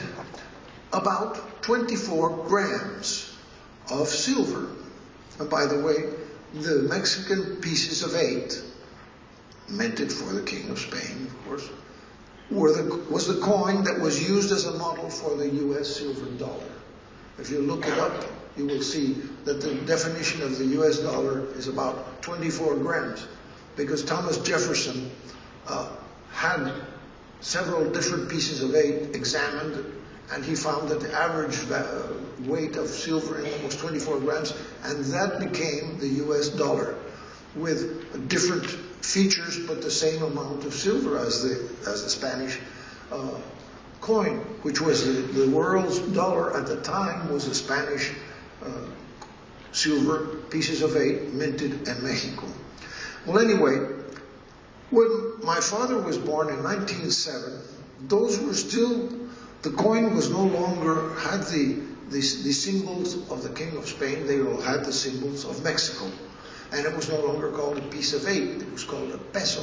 about 24 grams of silver. And by the way, the Mexican pieces of 8, minted for the King of Spain, of course, was the coin that was used as a model for the US silver dollar. If you look it up, you will see that the definition of the US dollar is about 24 grams, because Thomas Jefferson had several different pieces of 8 examined, and he found that the average weight of silver in it was 24 grams, and that became the US dollar, with different features but the same amount of silver as the Spanish coin, which was the world's dollar at the time, was the Spanish silver pieces of 8 minted in Mexico. Well, anyway, when my father was born in 1907, those were still, the coin was no longer, had the symbols of the King of Spain, they all had the symbols of Mexico. And it was no longer called a piece of 8, it was called a peso.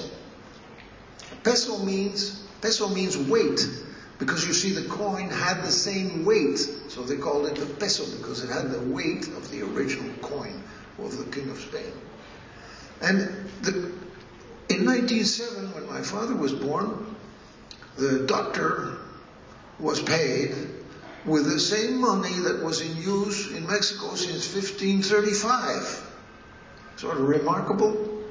Peso means weight, because you see the coin had the same weight, so they called it a peso because it had the weight of the original coin of the King of Spain. And in 1907, when my father was born, the doctor was paid with the same money that was in use in Mexico since 1535. So a remarkable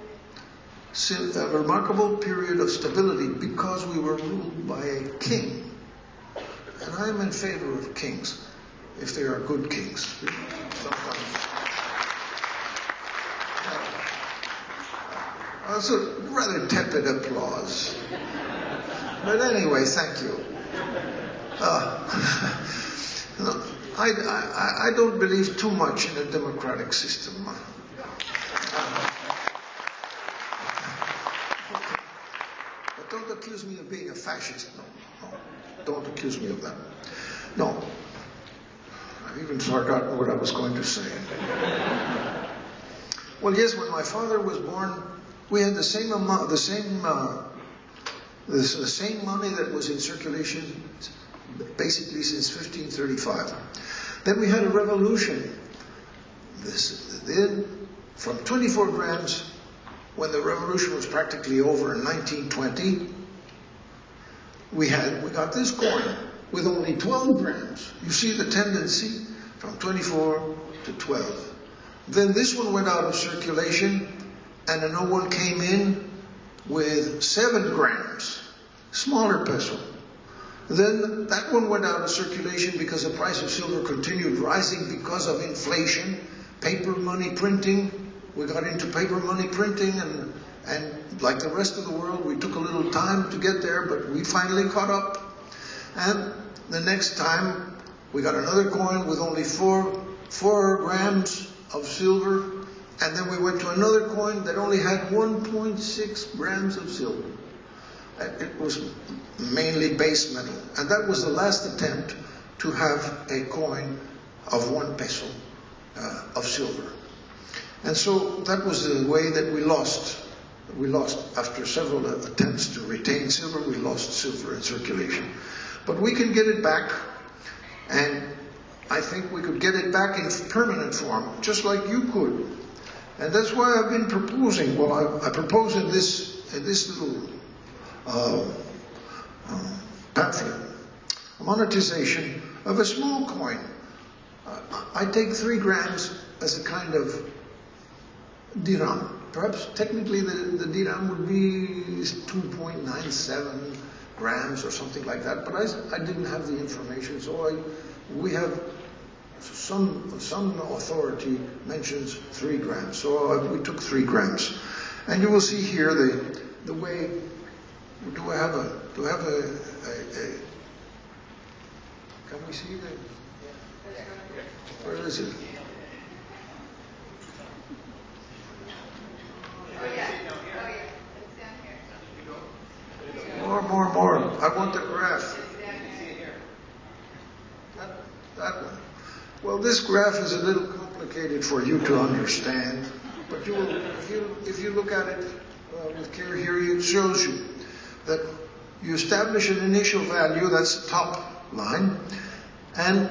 period of stability because we were ruled by a king. And I'm in favor of kings, if they are good kings. Sometimes. That's a rather tepid applause. But anyway, thank you. No, I don't believe too much in a democratic system. But don't accuse me of being a fascist. No, don't accuse me of that. No. I've even forgotten what I was going to say. Well, yes, when my father was born, we had the same amount, the same money that was in circulation basically since 1535. Then we had a revolution. Then, from 24 grams, when the revolution was practically over in 1920, we got this coin with only 12 grams. You see the tendency from 24 to 12. Then this one went out of circulation, and another one came in with 7 grams, smaller peso. Then that one went out of circulation because the price of silver continued rising because of inflation, paper money printing. We got into paper money printing, and like the rest of the world, we took a little time to get there, but we finally caught up. And the next time, we got another coin with only 4 grams of silver, and then we went to another coin that only had 1.6 grams of silver. It was mainly base metal, and that was the last attempt to have a coin of 1 peso of silver. And so that was the way that we lost. We lost, after several attempts to retain silver, we lost silver in circulation. But we can get it back, and I think we could get it back in permanent form, just like you could. And that's why I've been proposing, well, I propose in this little pamphlet, a monetization of a small coin. I take 3 grams as a kind of dirham. Perhaps technically the dirham would be 2.97 grams or something like that, but I didn't have the information, so we have some authority mentions 3 grams, so we took 3 grams. And you will see here the way. Do I have a can we see the, where is it? More. I want the graph. That one. Well, this graph is a little complicated for you to understand, but if you look at it with care here, it shows you that you establish an initial value, that's the top line, and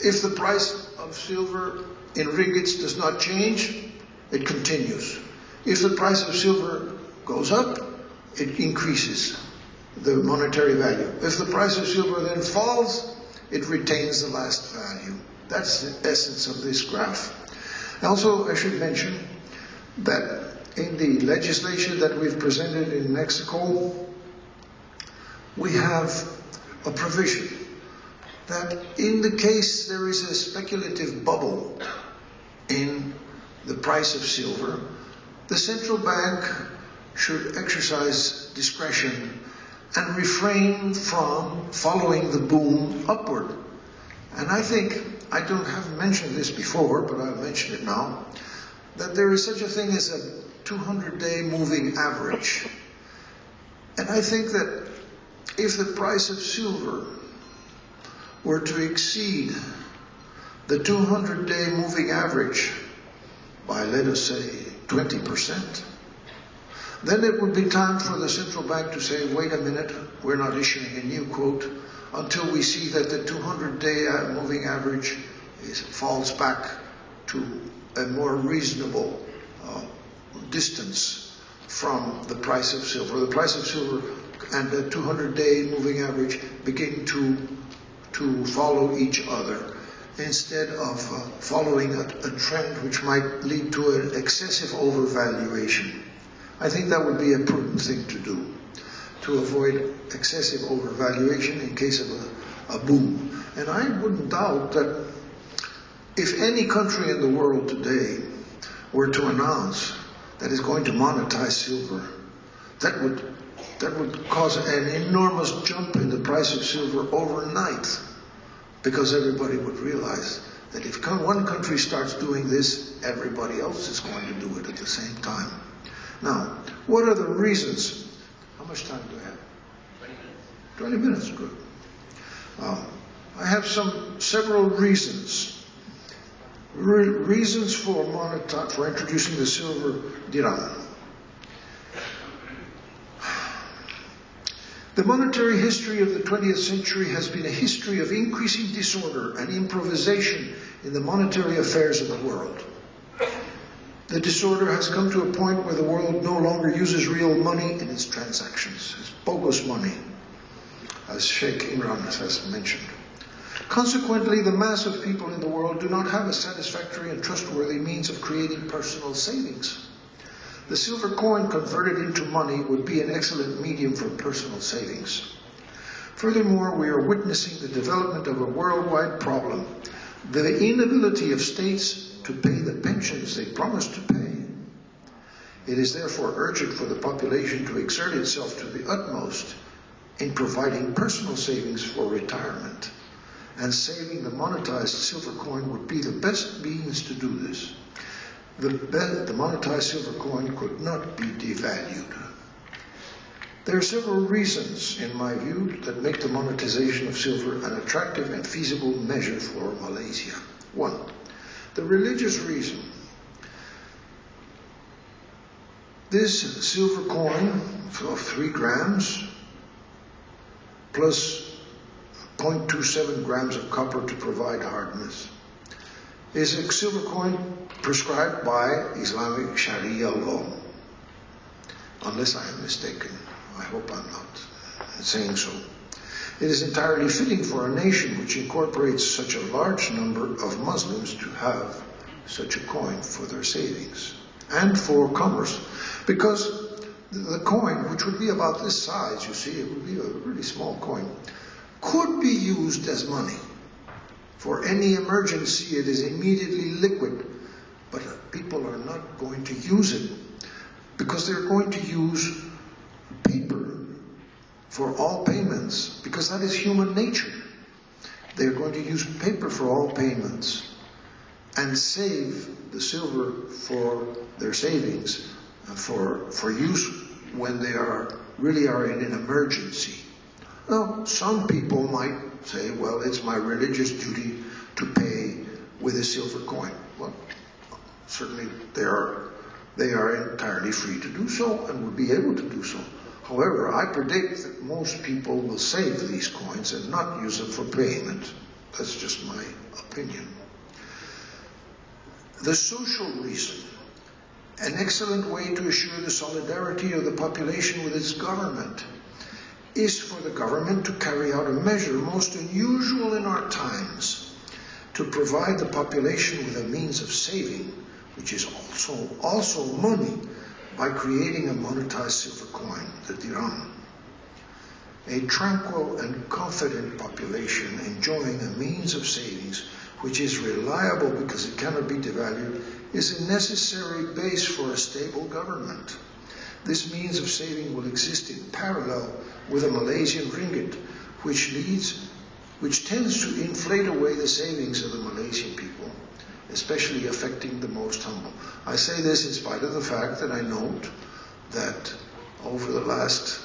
if the price of silver in ringgits does not change, it continues. If the price of silver goes up, it increases the monetary value. If the price of silver then falls, it retains the last value. That's the essence of this graph. Also, I should mention that in the legislation that we've presented in Mexico, we have a provision that in the case there is a speculative bubble in the price of silver, the central bank should exercise discretion and refrain from following the boom upward. And I think, I haven't mentioned this before, but I'll mention it now, that there is such a thing as a 200-day moving average. And I think that if the price of silver were to exceed the 200-day moving average by, let us say, 20%, then it would be time for the central bank to say, wait a minute, we're not issuing a new quote until we see that the 200-day moving average falls back to a more reasonable distance from the price of silver. The price of silver and the 200-day moving average begin to to follow each other instead of following a trend which might lead to an excessive overvaluation. I think that would be a prudent thing to do, to avoid excessive overvaluation in case of a boom. And I wouldn't doubt that if any country in the world today were to announce that it's going to monetize silver, that would cause an enormous jump in the price of silver overnight, because everybody would realize that if one country starts doing this, everybody else is going to do it at the same time. Now, what are the reasons? How much time do I have? 20 minutes, good. I have several reasons. Reasons for introducing the silver dirham. The monetary history of the 20th century has been a history of increasing disorder and improvisation in the monetary affairs of the world. The disorder has come to a point where the world no longer uses real money in its transactions. It's bogus money, as Sheikh Imran has mentioned. Consequently, the mass of people in the world do not have a satisfactory and trustworthy means of creating personal savings. The silver coin converted into money would be an excellent medium for personal savings. Furthermore, we are witnessing the development of a worldwide problem, the inability of states to pay the pensions they promised to pay. It is therefore urgent for the population to exert itself to the utmost in providing personal savings for retirement, and saving the monetized silver coin would be the best means to do this. The monetized silver coin could not be devalued. There are several reasons, in my view, that make the monetization of silver an attractive and feasible measure for Malaysia. One, the religious reason. This silver coin of 3 grams plus 0.27 grams of copper to provide hardness is a silver coin prescribed by Islamic Sharia law. Unless I am mistaken. I hope I'm not saying so. It is entirely fitting for a nation which incorporates such a large number of Muslims to have such a coin for their savings and for commerce. Because the coin, which would be about this size, you see, it would be a really small coin, could be used as money. For any emergency, it is immediately liquid, but people are not going to use it because they're going to use paper for all payments, because that is human nature. They're going to use paper for all payments and save the silver for their savings for use when they really are in an emergency. Now, some people might say, well, it's my religious duty to pay with a silver coin. Well, certainly they are entirely free to do so and would be able to do so. However, I predict that most people will save these coins and not use them for payment. That's just my opinion. The social reason. An excellent way to assure the solidarity of the population with its government is for the government to carry out a measure most unusual in our times, to provide the population with a means of saving, which is also money, by creating a monetized silver coin, the dirham. A tranquil and confident population enjoying a means of savings which is reliable because it cannot be devalued is a necessary base for a stable government. This means of saving will exist in parallel with the Malaysian ringgit, which tends to inflate away the savings of the Malaysian people, especially affecting the most humble. I say this in spite of the fact that I note that over the last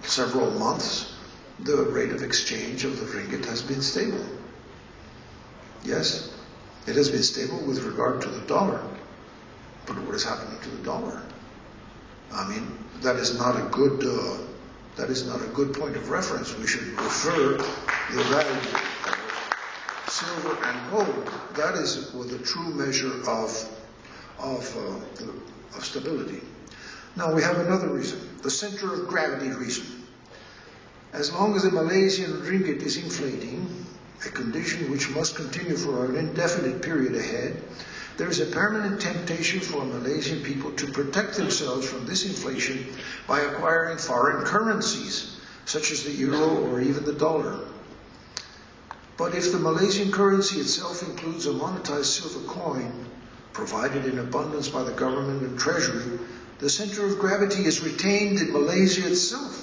several months, the rate of exchange of the ringgit has been stable. Yes, it has been stable with regard to the dollar. But what is happening to the dollar? I mean, that is not a good point of reference. We should refer the value of silver and gold. That is the true measure of stability. Now we have another reason, the center of gravity reason. As long as the Malaysian ringgit is inflating, a condition which must continue for an indefinite period ahead, there is a permanent temptation for Malaysian people to protect themselves from this inflation by acquiring foreign currencies, such as the euro or even the dollar. But if the Malaysian currency itself includes a monetized silver coin, provided in abundance by the government and treasury, the center of gravity is retained in Malaysia itself.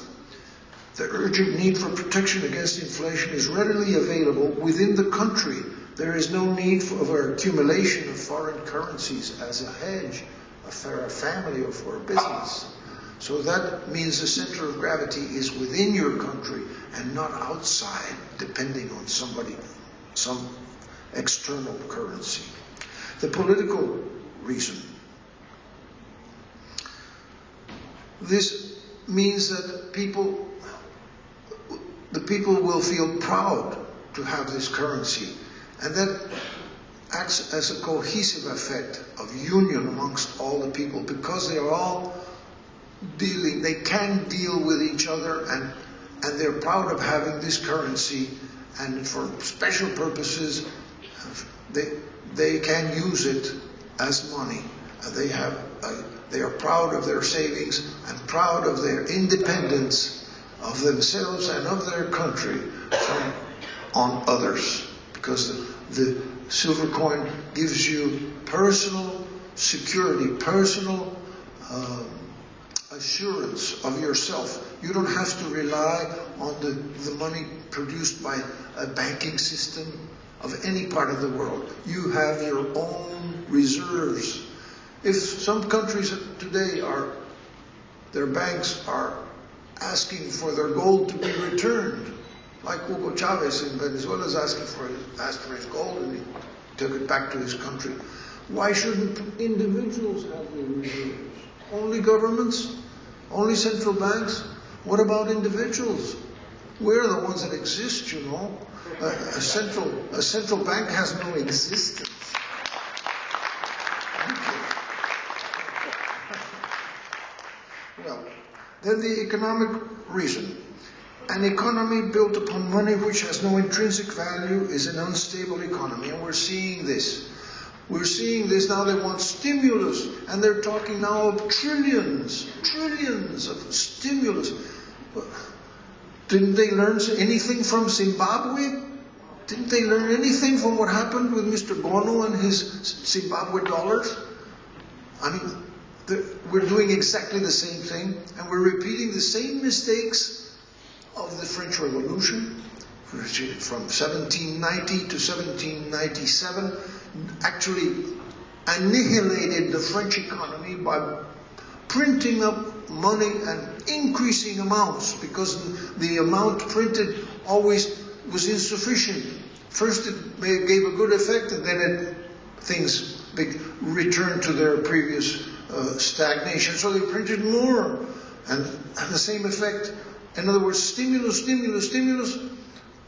The urgent need for protection against inflation is readily available within the country. There is no need for accumulation of foreign currencies as a hedge for a family or for a business. So that means the center of gravity is within your country and not outside, depending on somebody, some external currency. The political reason. This means that the people will feel proud to have this currency, and that acts as a cohesive effect of union amongst all the people, because they are all dealing, they can deal with each other, and they're proud of having this currency, and for special purposes they can use it as money. They are proud of their savings and proud of their independence of themselves and of their country on others, because the silver coin gives you personal security, personal assurance of yourself. You don't have to rely on the money produced by a banking system of any part of the world. You have your own reserves. If some countries today their banks are asking for their gold to be returned, like Hugo Chavez in Venezuela is asked for his gold and he took it back to his country. Why shouldn't individuals have their reserves? Only governments? Only central banks? What about individuals? We're the ones that exist, you know. A central bank has no existence. Well, then the economic reason. An economy built upon money which has no intrinsic value is an unstable economy, and we're seeing this. We're seeing this now. They want stimulus, and they're talking now of trillions of stimulus. Didn't they learn anything from Zimbabwe? Didn't they learn anything from what happened with Mr. Bono and his Zimbabwe dollars? I mean, we're doing exactly the same thing, and we're repeating the same mistakes of the French Revolution from 1790 to 1797, actually annihilated the French economy by printing up money and increasing amounts, because the amount printed always was insufficient. First it gave a good effect, and then things returned to their previous stagnation. So they printed more, and the same effect. In other words, stimulus,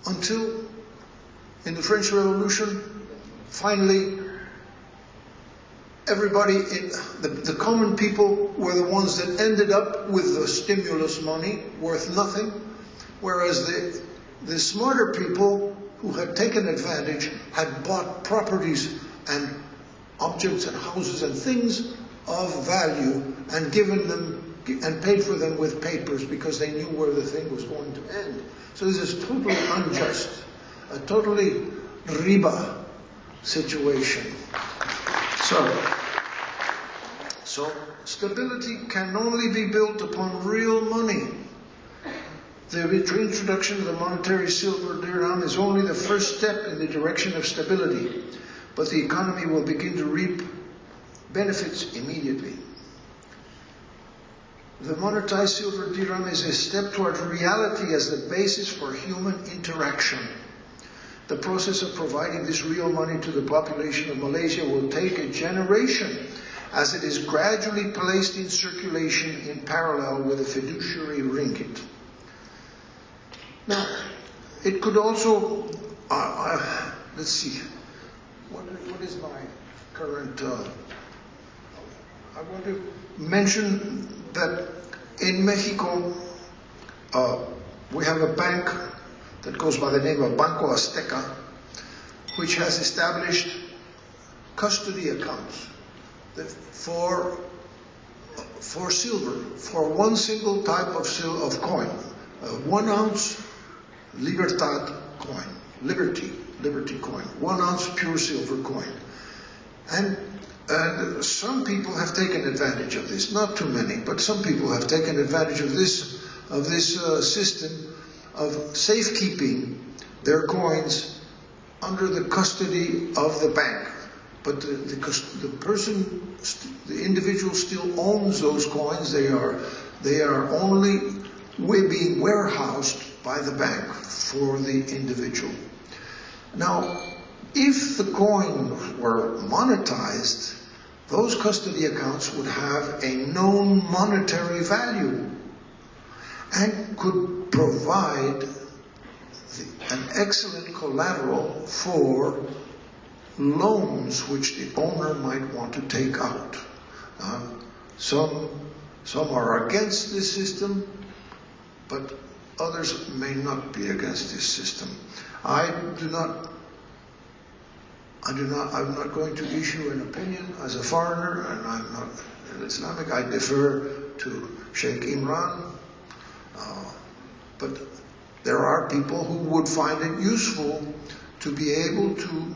until in the French Revolution, finally, everybody, the common people were the ones that ended up with the stimulus money worth nothing, whereas the smarter people who had taken advantage had bought properties and objects and houses and things of value and given them and paid for them with papers, because they knew where the thing was going to end. So this is totally unjust, a totally Riba situation. So stability can only be built upon real money. The reintroduction of the monetary silver dirham is only the first step in the direction of stability, but the economy will begin to reap benefits immediately. The monetized silver dirham is a step toward reality as the basis for human interaction. The process of providing this real money to the population of Malaysia will take a generation, as it is gradually placed in circulation in parallel with the fiduciary ringgit. Now, it could also, let's see, what is my current, I want to mention that in Mexico, we have a bank that goes by the name of Banco Azteca, which has established custody accounts for silver, for one single type of coin, 1 ounce Libertad coin, Liberty coin, 1 ounce pure silver coin. And some people have taken advantage of this, not too many, but some people have taken advantage of this system of safekeeping their coins under the custody of the bank. But the person, the individual still owns those coins. They are only being warehoused by the bank for the individual. Now, if the coin were monetized, those custody accounts would have a known monetary value and could provide an excellent collateral for loans which the owner might want to take out. Some are against this system, but others may not be against this system. I'm not going to issue an opinion as a foreigner, and I'm not an Islamic. I defer to Sheikh Imran. But there are people who would find it useful to be able to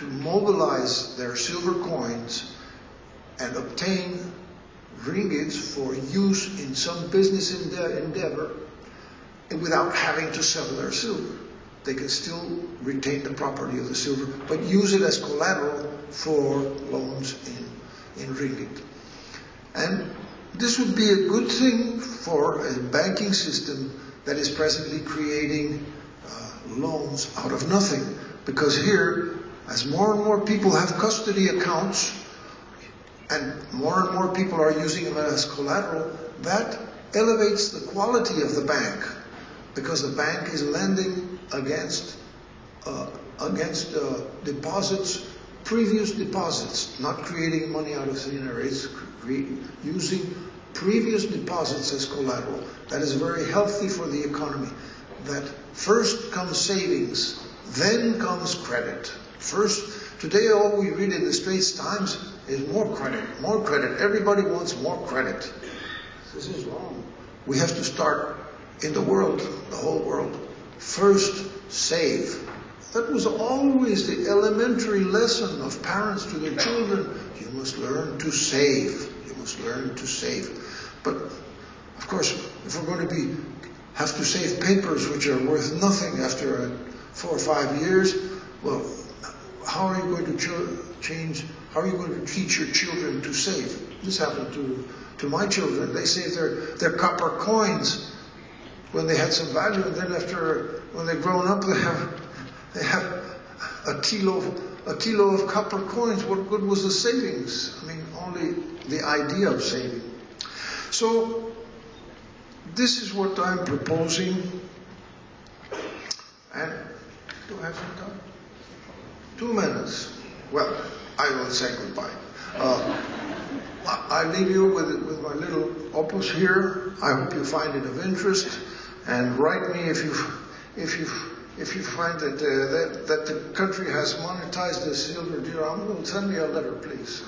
mobilize their silver coins and obtain ringgits for use in some business endeavor without having to sell their silver. They can still retain the property of the silver, but use it as collateral for loans in ringgit. And this would be a good thing for a banking system that is presently creating loans out of nothing. Because here, as more and more people have custody accounts, and more people are using them as collateral, that elevates the quality of the bank, because the bank is lending against deposits, previous deposits, not creating money out of thin air. It's using previous deposits as collateral. That is very healthy for the economy. That first comes savings, then comes credit. Today all we read in the Straits Times is more credit, more credit. Everybody wants more credit. This is wrong. We have to start in the world, the whole world. First, save. That was always the elementary lesson of parents to their children. You must learn to save. You must learn to save. But, of course, if we're going to have to save papers which are worth nothing after 4 or 5 years, well, how are you going to teach your children to save? This happened to my children. They saved their copper coins when they had some value, and then when they've grown up, they have a kilo of copper coins. What good was the savings? I mean, only the idea of saving. So this is what I'm proposing. And do I have some time? 2 minutes. Well, I will say goodbye. I leave you with my little opus here. I hope you find it of interest, and write me if you find that the country has monetized the silver dirham. Send me a letter, please.